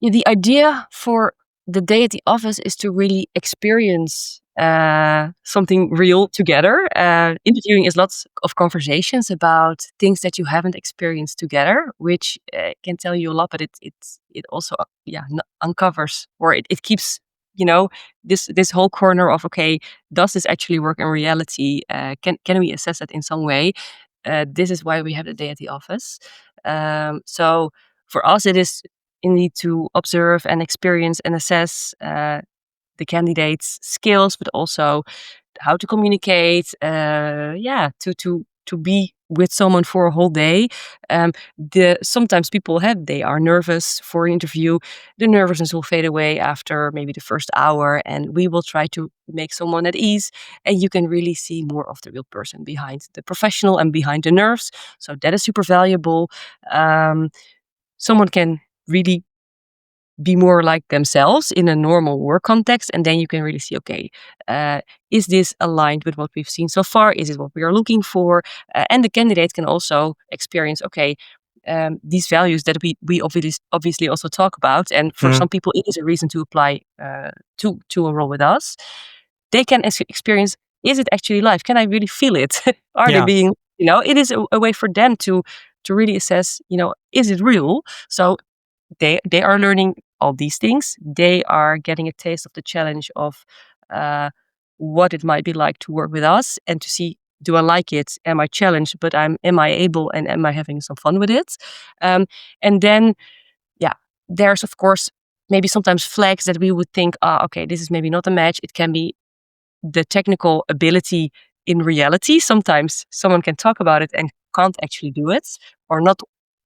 Yeah, the idea for the day at the office is to really experience something real together. Interviewing is lots of conversations about things that you haven't experienced together, which can tell you a lot, but it also uncovers, or it keeps, you know, this whole corner of, okay, does this actually work in reality? Can we assess it in some way? This is why we have the day at the office. So for us, it is need to observe and experience and assess the candidate's skills, but also how to communicate, to be with someone for a whole day. Sometimes people they are nervous for an interview. The nervousness will fade away after maybe the first hour, and we will try to make someone at ease. And you can really see more of the real person behind the professional and behind the nerves. So that is super valuable. Someone can really be more like themselves in a normal work context, and then you can really see, okay, is this aligned with what we've seen so far? Is it what we are looking for? And the candidate can also experience, okay, these values that we obviously also talk about, and for Mm. some people it is a reason to apply to a role with us. They can experience, is it actually live? Can I really feel it? Are they Yeah. being, it is a way for them to really assess, is it real? So they are learning all these things. They are getting a taste of the challenge of what it might be like to work with us and to see, do I like it? Am I challenged? But am I able and am I having some fun with it? And then, yeah, there's of course maybe sometimes flags that we would think, okay, this is maybe not a match. It can be the technical ability in reality. Sometimes someone can talk about it and can't actually do it, or not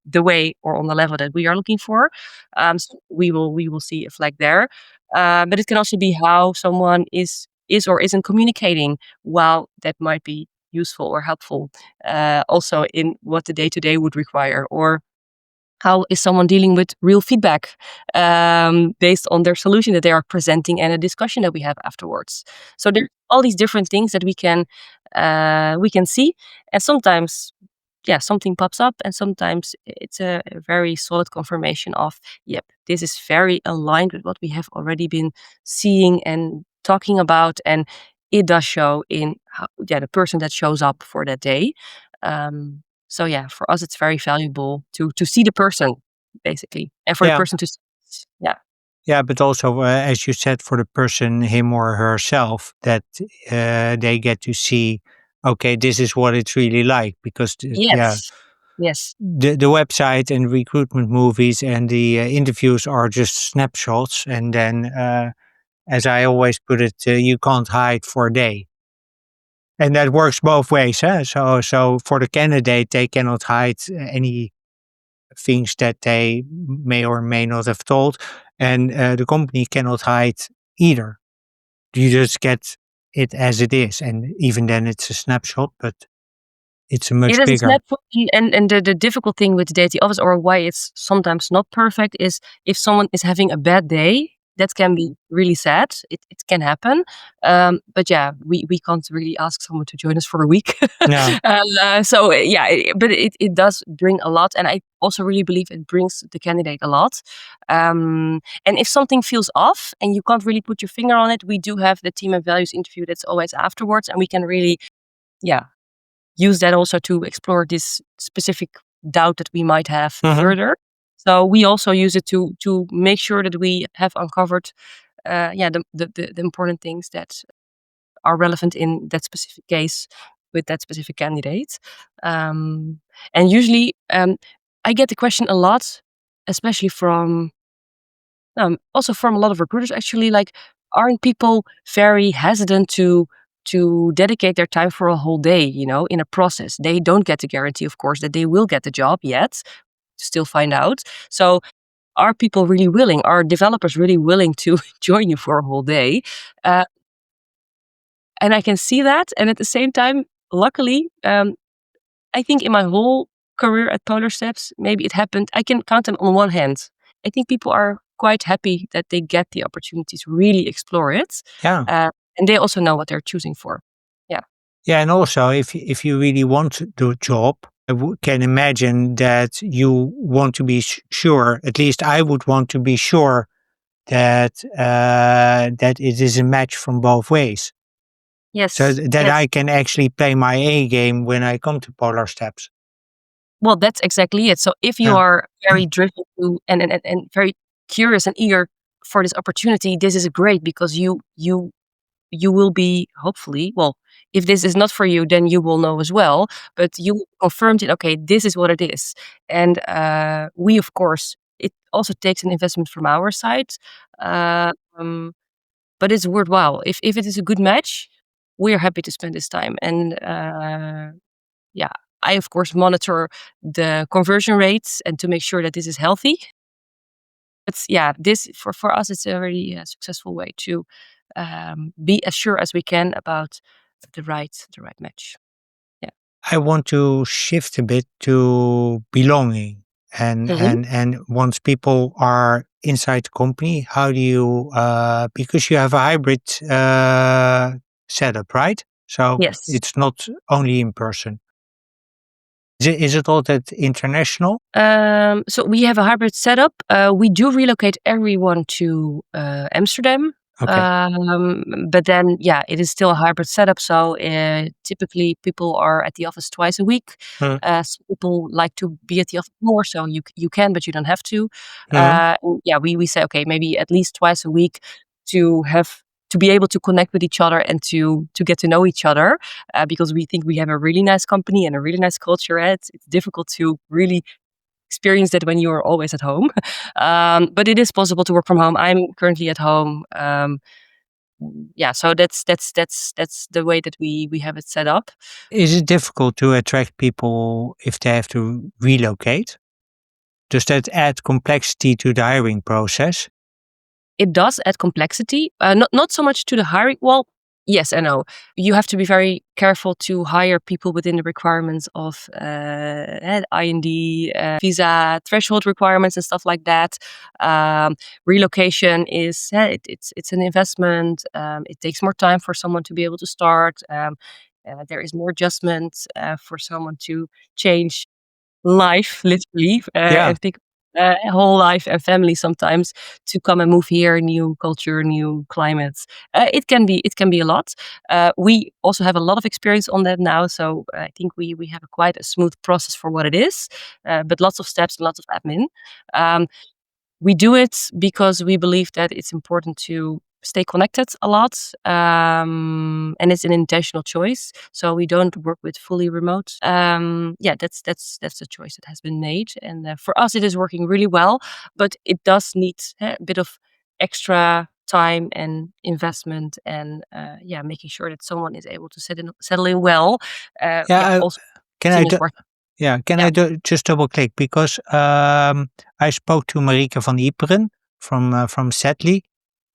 the way or on the level that we are looking for. So we will see a flag there. But it can also be how someone is or isn't communicating. While that might be useful or helpful, also in what the day to day would require, or how is someone dealing with real feedback based on their solution that they are presenting and a discussion that we have afterwards? So there's all these different things that we can see, and sometimes, yeah, something pops up, and sometimes it's a very solid confirmation of, yep, this is very aligned with what we have already been seeing and talking about, and it does show in the person that shows up for that day. So yeah, for us, it's very valuable to see the person basically, and for the Yeah. person to, yeah, Yeah, but also, as you said, for the person, him or herself, that they get to see, okay, this is what it's really like. Because, yeah, yes, yes, the website and recruitment movies and the interviews are just snapshots. And then, as I always put it, you can't hide for a day. And that works both ways. Huh? So for the candidate, they cannot hide any things that they may or may not have told, and the company cannot hide either. You just get it as it is, and even then, it's a snapshot, but it's a it much is a bigger. snapshot. And the difficult thing with data office, or why it's sometimes not perfect, is if someone is having a bad day, that can be really sad. It can happen. But yeah, we can't really ask someone to join us for a week. Yeah. So yeah, but it does bring a lot. And I also really believe it brings the candidate a lot. And if something feels off and you can't really put your finger on it, we do have the team and values interview that's always afterwards. And we can really, yeah, use that also to explore this specific doubt that we might have Hmm. further. So we also use it to make sure that we have uncovered, the important things that are relevant in that specific case with that specific candidate. And usually, I get the question a lot, especially from also from a lot of recruiters actually, like, aren't people very hesitant to dedicate their time for a whole day, in a process? They don't get the guarantee, of course, that they will get the job yet. Still find out. So are people really willing? Are developers really willing to join you for a whole day? Uh, and I can see that. And at the same time, luckily, I think in my whole career at Polar Steps, maybe it happened, I can count them on one hand. I think people are quite happy that they get the opportunity to really explore it. Yeah. Uh, and they also know what they're choosing for. Yeah. Yeah, and also, if you really want the job, can imagine that you want to be sure. At least I would want to be sure that that it is a match from both ways, so Yes. that Yes. I can actually play my A game when I come to Polar Steps. Well, that's exactly it. So if you Yeah. are very driven to and very curious and eager for this opportunity, this is great because you will be, hopefully, well, if this is not for you, then you will know as well, but you confirmed it, okay, this is what it is. And we, of course, it also takes an investment from our side. Um, but it's worthwhile. If it is a good match, we are happy to spend this time. And yeah, I of course monitor the conversion rates and to make sure that this is healthy. But yeah, this for us, it's a very successful way to be as sure as we can about the right match. Yeah. I want to shift a bit to belonging Mhm. and once people are inside the company, how do you because you have a hybrid setup, right? So Yes. it's not only in person. Is it all that international? So we have a hybrid setup. We do relocate everyone to Amsterdam. Okay. But then, yeah, it is still a hybrid setup. So typically, people are at the office twice a week. Hmm. Some people like to be at the office more, so you can, but you don't have to. Hmm. Yeah, we say okay, maybe at least twice a week to have to be able to connect with each other and to get to know each other, because we think we have a really nice company and a really nice culture. It's difficult to really experience that when you are always at home. But it is possible to work from home. I'm currently at home. Yeah, so that's the way that we have it set up. Is it difficult to attract people if they have to relocate? Does that add complexity to the hiring process? It does add complexity, not so much to the hiring. Well, yes and no. You have to be very careful to hire people within the requirements of IND, visa threshold requirements and stuff like that. Relocation is it's an investment. It takes more time for someone to be able to start. There is more adjustment for someone to change life, literally, Yeah. and think whole life and family sometimes to come and move here, new culture, new climates. It can be a lot. We also have a lot of experience on that now, so I think we have quite a smooth process for what it is, but lots of steps, lots of admin. Um, we do it because we believe that it's important to stay connected a lot, and it's an intentional choice. So we don't work with fully remote. Yeah, that's the choice that has been made, and for us, it is working really well. But it does need a bit of extra time and investment, and yeah, making sure that someone is able to settle in well. Yeah, Yeah. also Can team I is do, working. yeah, can Yeah. I just double click because I spoke to Marieke van Iperen from Sadly.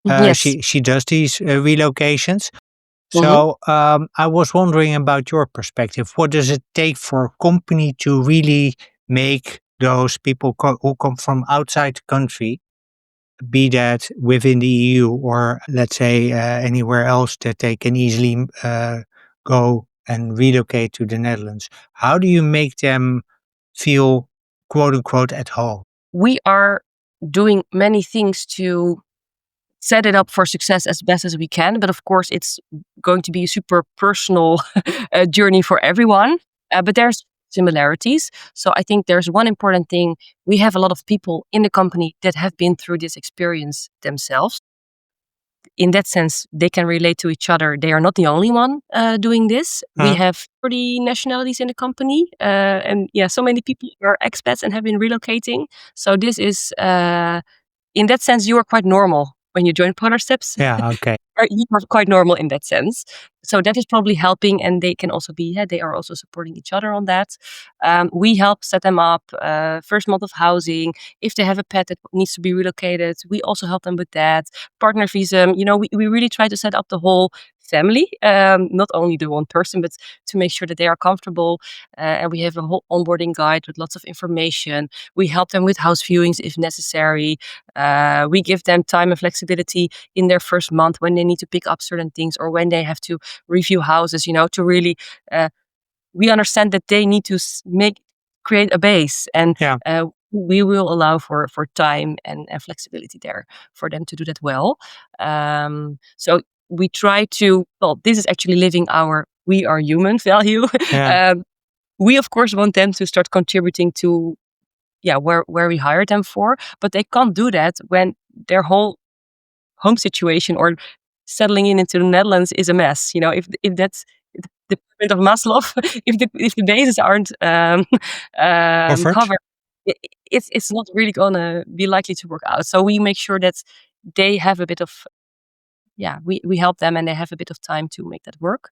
Yes. She does these relocations. Hmm. So I was wondering about your perspective. What does it take for a company to really make those people who come from outside the country, be that within the EU or let's say anywhere else, that they can easily go and relocate to the Netherlands? How do you make them feel quote unquote at home? We are doing many things to set it up for success as best as we can. But of course, it's going to be a super personal journey for everyone. But there's similarities. So I think there's one important thing. We have a lot of people in the company that have been through this experience themselves. In that sense, they can relate to each other. They are not the only one doing this. We Huh? have 40 nationalities in the company. And yeah, so many people are expats and have been relocating. So this is in that sense, you are quite normal when you join Polar Steps. Yeah, okay. You are quite normal in that sense. So that is probably helping, and they can also be, yeah, they are also supporting each other on that. We help set them up, first month of housing. If they have a pet that needs to be relocated, we also help them with that. Partner visa, we really try to set up the whole family, not only the one person, but to make sure that they are comfortable. And we have a whole onboarding guide with lots of information. We help them with house viewings if necessary. We give them time and flexibility in their first month when they need to pick up certain things or when they have to review houses, to really, uh, we understand that they need to create a base, and Yeah. we will allow for time and flexibility there for them to do that well. So we try to, well, this is actually living our we are human value. Yeah. um, we of course want them to start contributing to, yeah, where we hired them for, but they can't do that when their whole home situation or settling in into the Netherlands is a mess. If that's the pyramid of Maslow, if the bases aren't Offered. covered, it's not really gonna be likely to work out. So we make sure that they have a bit of, we help them and they have a bit of time to make that work.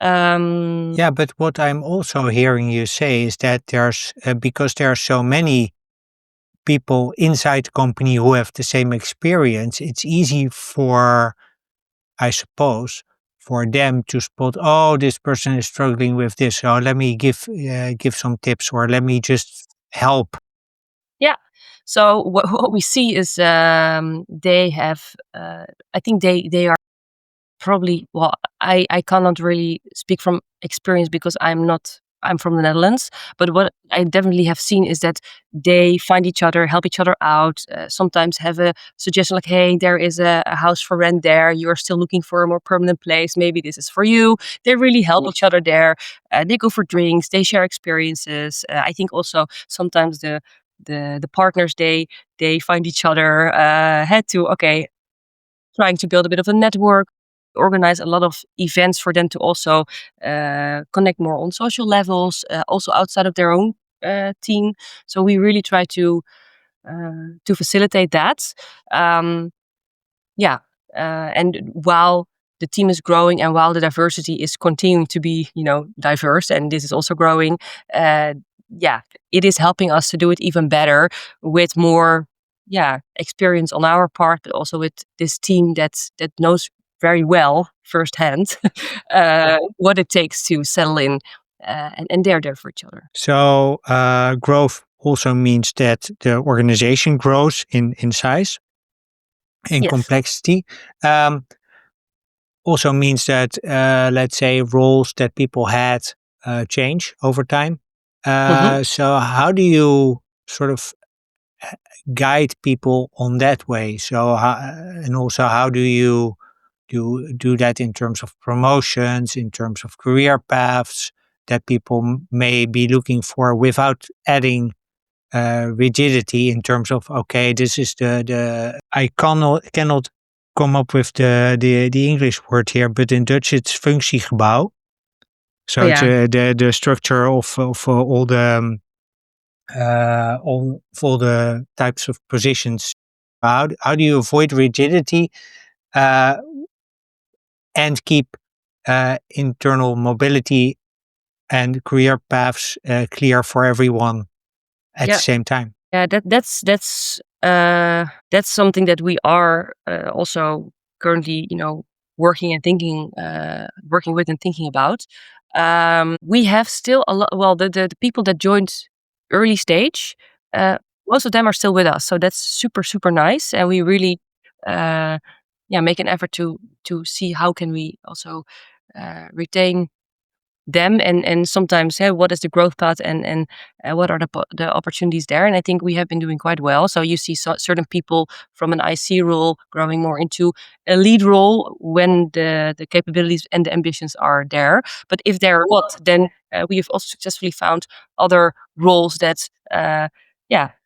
Um, Yeah, but what I'm also hearing you say is that there's because there are so many people inside the company who have the same experience, it's easy for, I suppose, for them to spot, oh, this person is struggling with this, so let me give some tips, or let me just help. yeah. So what we see is they have. I think they are probably, well, I cannot really speak from experience because I'm from the Netherlands, but what I definitely have seen is that they find each other, help each other out, sometimes have a suggestion like, "Hey, there is a house for rent there. You're still looking for a more permanent place. Maybe this is for you." They really help each other there. They go for drinks, they share experiences. I think also sometimes the partners, they find each other, had to, okay, trying to build a bit of a network, organize a lot of events for them to also connect more on social levels, also outside of their own team. So we really try to facilitate that. Um, yeah, and while the team is growing and while the diversity is continuing to be, diverse, and this is also growing, uh, yeah, it is helping us to do it even better with more, experience on our part, but also with this team that knows very well firsthand what it takes to settle in, and they're there for each other. So growth also means that the organization grows in size, in Yes. complexity. Um, Also means that, let's say, roles that people had change over time. Hmm. So how do you sort of guide people on that way? So and also how do you do that in terms of promotions, in terms of career paths that people may be looking for, without adding rigidity in terms of, okay, this is the I cannot come up with the English word here, but in Dutch it's functiegebouw. Oh So it's yeah. the structure of all the all the types of positions. How do you avoid rigidity uh, and keep internal mobility and career paths clear for everyone at the Yeah. same time? Yeah, that's something that we are also currently, working with and thinking about. We have still a lot. Well, the people that joined early stage, uh, most of them are still with us, so that's super super nice, and we really, uh, make an effort to see how can we also retain them, and sometimes, what is the growth path, and what are the opportunities there. And I think we have been doing quite well. So you see certain people from an IC role growing more into a lead role when the capabilities and the ambitions are there. But if they're not, then we have also successfully found other roles that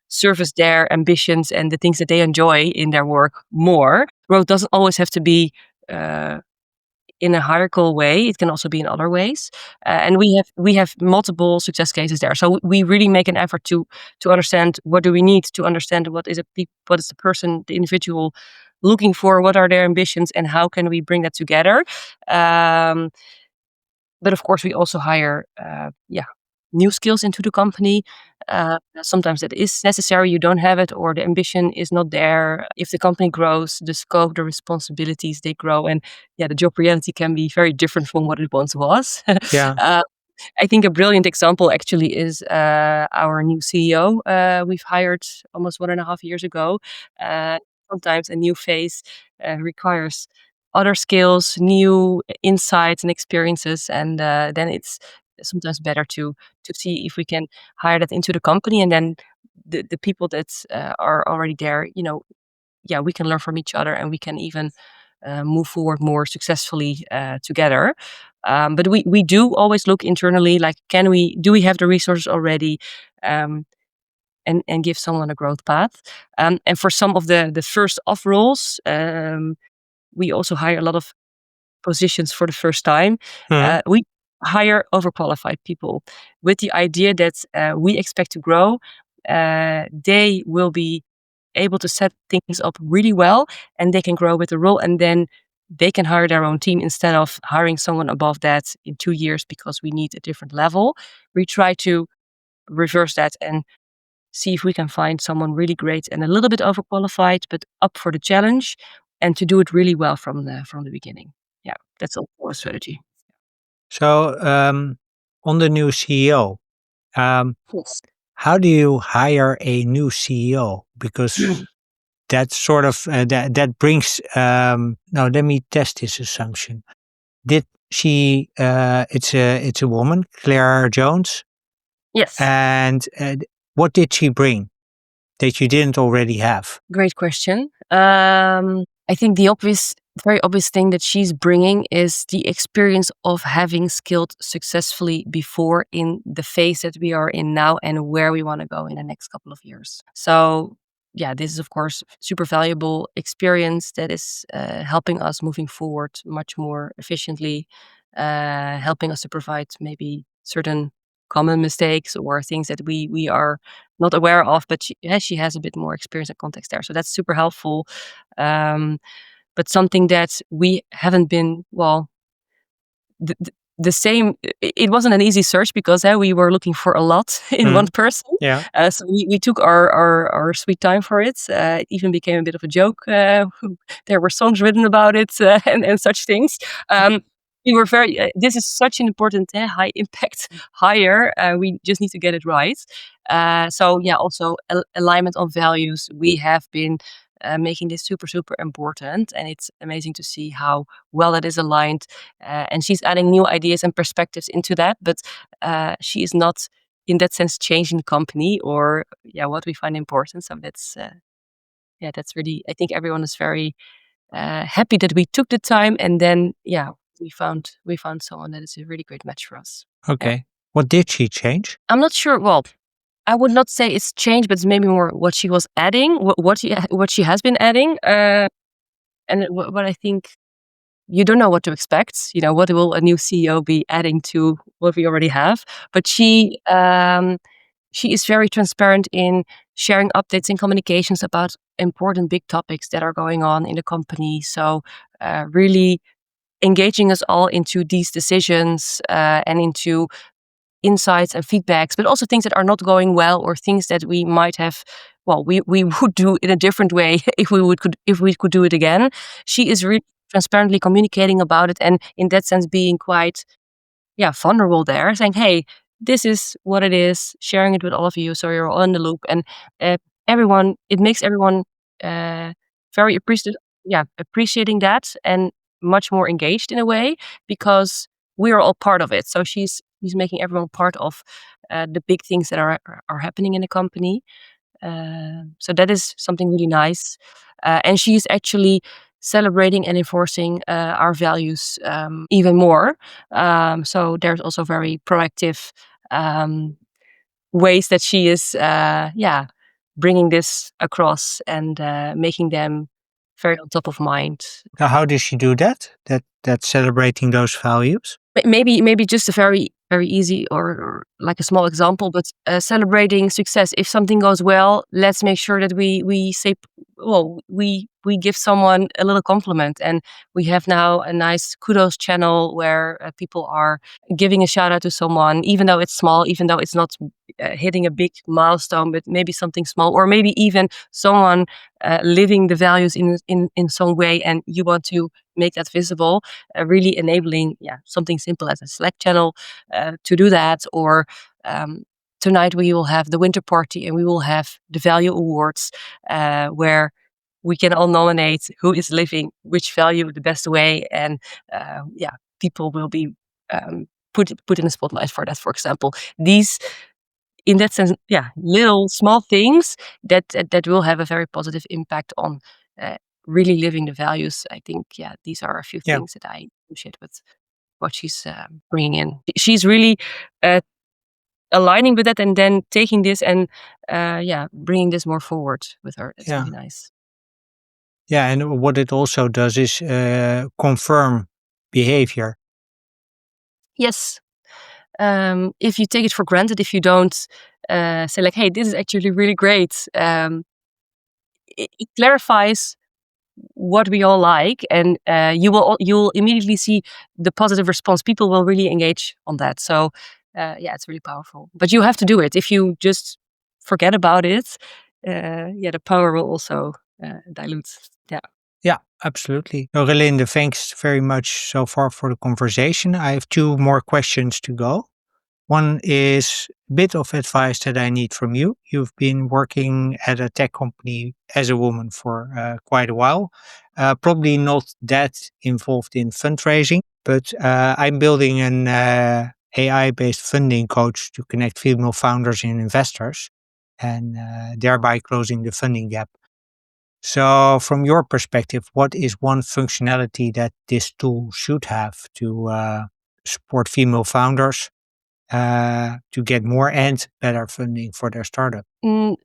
service their ambitions and the things that they enjoy in their work more. Growth doesn't always have to be uh, in a hierarchical way. It can also be in other ways, and we have multiple success cases there. So we really make an effort to understand what do we need to understand what is the person, the individual looking for, what are their ambitions, and how can we bring that together. Um, but of course, we also hire, new skills into the company. Sometimes that is necessary. You don't have it, or the ambition is not there. If the company grows, the scope, the responsibilities, they grow, and the job reality can be very different from what it once was. Yeah. uh, I think a brilliant example actually is our new CEO. We've hired almost 1.5 years ago. Uh, Sometimes a new phase requires other skills, new insights and experiences, and then it's sometimes better to see if we can hire that into the company, and then the people that are already there, we can learn from each other, and we can even move forward more successfully together. But we do always look internally, like, do we have the resources already, um, and give someone a growth path. And for some of the first off roles, we also hire a lot of positions for the first time. Mhm. We hire overqualified people with the idea that we expect to grow. they will be able to set things up really well, and they can grow with the role, and then they can hire their own team instead of hiring someone above that in 2 years because we need a different level. We try to reverse that and see if we can find someone really great and a little bit overqualified, but up for the challenge, and to do it really well from the beginning. Yeah, that's also a strategy. So, on the new CEO, um, Yes. how do you hire a new CEO? Because that sort of that brings. Now, let me test this assumption. Did she? It's a woman, Claire Jones, Yes. and what did she bring that you didn't already have? Great question. I think the very obvious thing that she's bringing is the experience of having scaled successfully before in the phase that we are in now and where we want to go in the next couple of years. So, yeah, this is of course super valuable experience that is helping us moving forward much more efficiently, helping us to provide maybe certain common mistakes or things that we are not aware of, but she has a bit more experience and context there. So that's super helpful. Um, but something that we haven't been, well, the same, it wasn't an easy search because we were looking for a lot in one Mm, person. yeah. So we took our sweet time for it. It even became a bit of a joke. There were songs written about it and such things. We were this is such an important high impact hire. We just need to get it right. So yeah, also alignment on values. We have been making this super, super important. And it's amazing to see how well it is aligned. And she's adding new ideas and perspectives into that. But she is not, in that sense, changing the company or what we find important. So that's really, I think everyone is very happy that we took the time, and then we found someone that is a really great match for us. Yeah. Okay. What did she change? I'm not sure. Well, I would not say it's changed, but it's maybe more what she was adding, what she has been adding, and what I think you don't know what to expect. What will a new CEO be adding to what we already have? But she is very transparent in sharing updates and communications about important big topics that are going on in the company. So really engaging us all into these decisions and into insights and feedbacks, but also things that are not going well or things that we might have. Well, we would do in a different way if we could do it again. She is really transparently communicating about it, and in that sense, being quite vulnerable there, saying, "Hey, this is what it is," sharing it with all of you, so you're all in the loop, and uh, it makes everyone uh, very appreciating that and much more engaged in a way because we are all part of it. So she's making everyone part of the big things that are happening in the company. So that is something really nice, and she's actually celebrating and enforcing our values even more. So there's also very proactive um, ways that she is, bringing this across and making them very on top of mind. Now, how did she do that? That celebrating those values? Maybe just a very very easy or like a small example, but celebrating success. If something goes well, let's make sure that we say, well, we give someone a little compliment, and we have now a nice kudos channel where people are giving a shout out to someone, even though it's small, even though it's not hitting a big milestone, but maybe something small, or maybe even someone living the values in some way, and you want to make that visible, really enabling something simple as a Slack channel to do that. Or tonight we will have the winter party and we will have the value awards where we can all nominate who is living which value the best way, and people will be put in a spotlight for that, for example. These, in that sense, little small things that will have a very positive impact on uh, really living the values. I think, these are a few Yeah. things that I appreciate with what she's bringing in. She's really uh, aligning with that, and then taking this and bringing this more forward with her. It's Yeah. really nice. Yeah. And what it also does is confirm behavior. Yes. if you take it for granted, if you don't say like, "Hey, this is actually really great," it clarifies what we all like, and you'll immediately see the positive response. People will really engage on that. So yeah, it's really powerful. But you have to do it. If you just forget about it, yeah, the power will also dilute. Yeah. Yeah, absolutely. So, Relinde, thanks very much so far for the conversation. I have two more questions to go. One is a bit of advice that I need from you. You've been working at a tech company as a woman for quite a while, probably not that involved in fundraising, but I'm building an AI based funding coach to connect female founders and investors and thereby closing the funding gap. So, from your perspective, what is one functionality that this tool should have to support female founders to get more and better funding for their startup? Mm,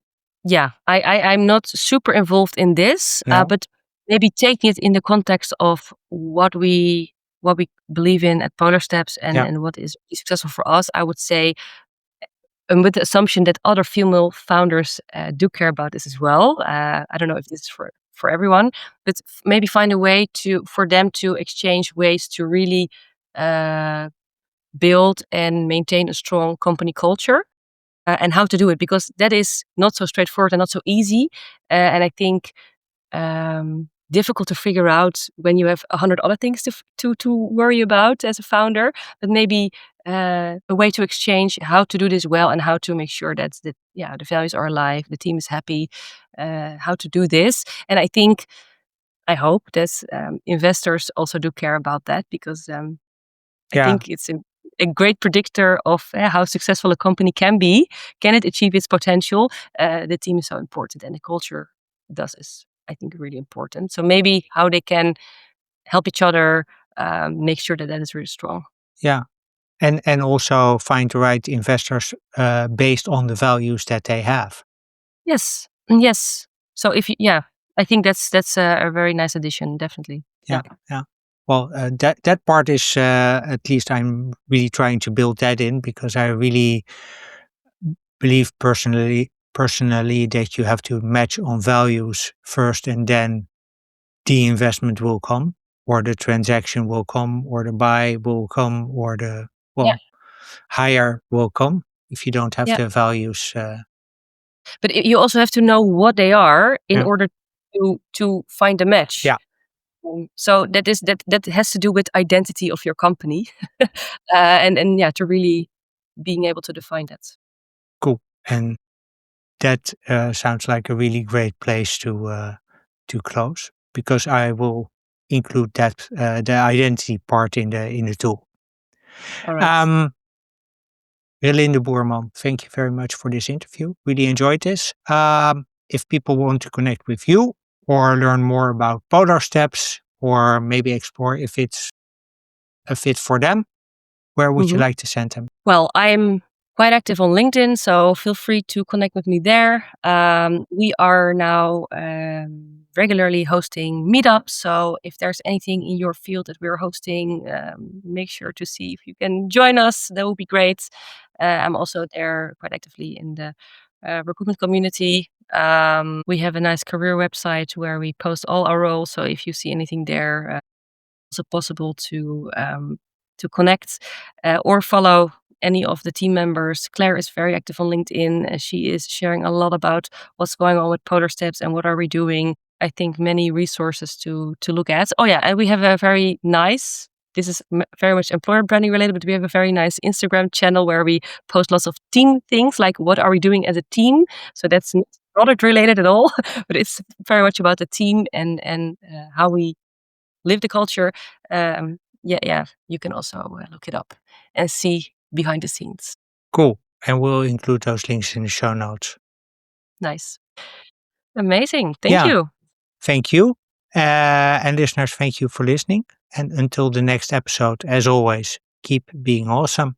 yeah, I'm not super involved in this, Yeah, but maybe taking it in the context of what we believe in at Polar Steps, yeah, and what is successful for us, I would say, and with the assumption that other female founders do care about this as well. I don't know if this is for everyone, but maybe find a way to for them to exchange ways to really uh, build and maintain a strong company culture, and how to do it, because that is not so straightforward and not so easy. And I think difficult to figure out when you have 100 other things to worry about as a founder. But maybe a way to exchange how to do this well, and how to make sure that the values are alive, the team is happy, how to do this. And I hope that investors also do care about that, because I yeah, think it's a great predictor of how successful a company can be. Can it achieve its potential? The team is so important, and the culture does is, I think, really important. So maybe how they can help each other, make sure that that is really strong. yeah. And also find the right investors based on the values that they have. Yes, yes. So yeah, I think that's a very nice addition. Definitely. Yeah. Yeah, yeah. Well, that part is at least I'm really trying to build that in because I really believe personally that you have to match on values first, and then the investment will come, or the transaction will come, or the buy will come, or the Yeah. well hire will come. If you don't have Yeah. the values, But you also have to know what they are in yeah, order to find a match. yeah, So that has to do with identity of your company, and yeah, to really being able to define that. cool. And that sounds like a really great place to close because I will include that the identity part in the tool. All right. Um, Relinde Boerman, thank you very much for this interview. Really enjoyed this. If people want to connect with you or learn more about Polar Steps or maybe explore if it's a fit for them, where would you Mhm. like to send them? Well, I'm quite active on LinkedIn, so feel free to connect with me there. We are now regularly hosting meetups, so if there's anything in your field that we're hosting, make sure to see if you can join us. That would be great. I'm also there quite actively in the recruitment community. We have a nice career website where we post all our roles, so if you see anything there, also possible to connect or follow any of the team members. Claire is very active on LinkedIn. She is sharing a lot about what's going on with Polar Steps and what are we doing. I think many resources to look at. Oh yeah, and we have a very nice. This is very much employer branding related, but we have a very nice Instagram channel where we post lots of team things, like what are we doing as a team. So that's not product related at all, but it's very much about the team and how we live the culture. Yeah, yeah, you can also look it up and see behind the scenes. Cool. And we'll include those links in the show notes. Nice. Amazing. Thank Yeah, you. thank you. And listeners, thank you for listening. And until the next episode, as always, keep being awesome.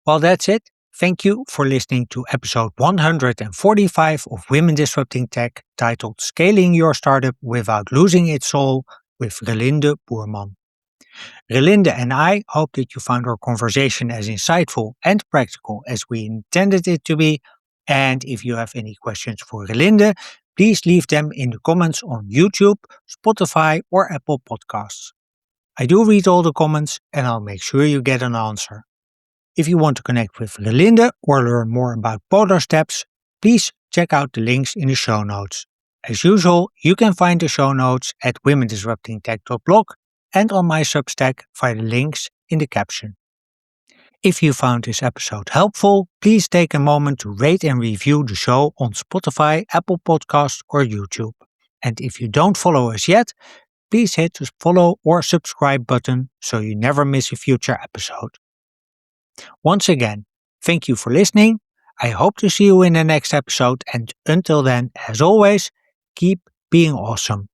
Well, that's it. Thank you for listening to episode 145 of Women Disrupting Tech, titled Scaling Your Startup Without Losing Its Soul, with Relinde Boerman. Relinde and I hope that you found our conversation as insightful and practical as we intended it to be. And if you have any questions for Relinde, please leave them in the comments on YouTube, Spotify, or Apple Podcasts. I do read all the comments and I'll make sure you get an answer. If you want to connect with Relinde or learn more about Polarsteps, please check out the links in the show notes. As usual, you can find the show notes at womendisruptingtech.blog and on my Substack via the links in the caption. If you found this episode helpful, please take a moment to rate and review the show on Spotify, Apple Podcasts, or YouTube. And if you don't follow us yet, please hit the follow or subscribe button so you never miss a future episode. Once again, thank you for listening. I hope to see you in the next episode, and until then, as always, keep being awesome.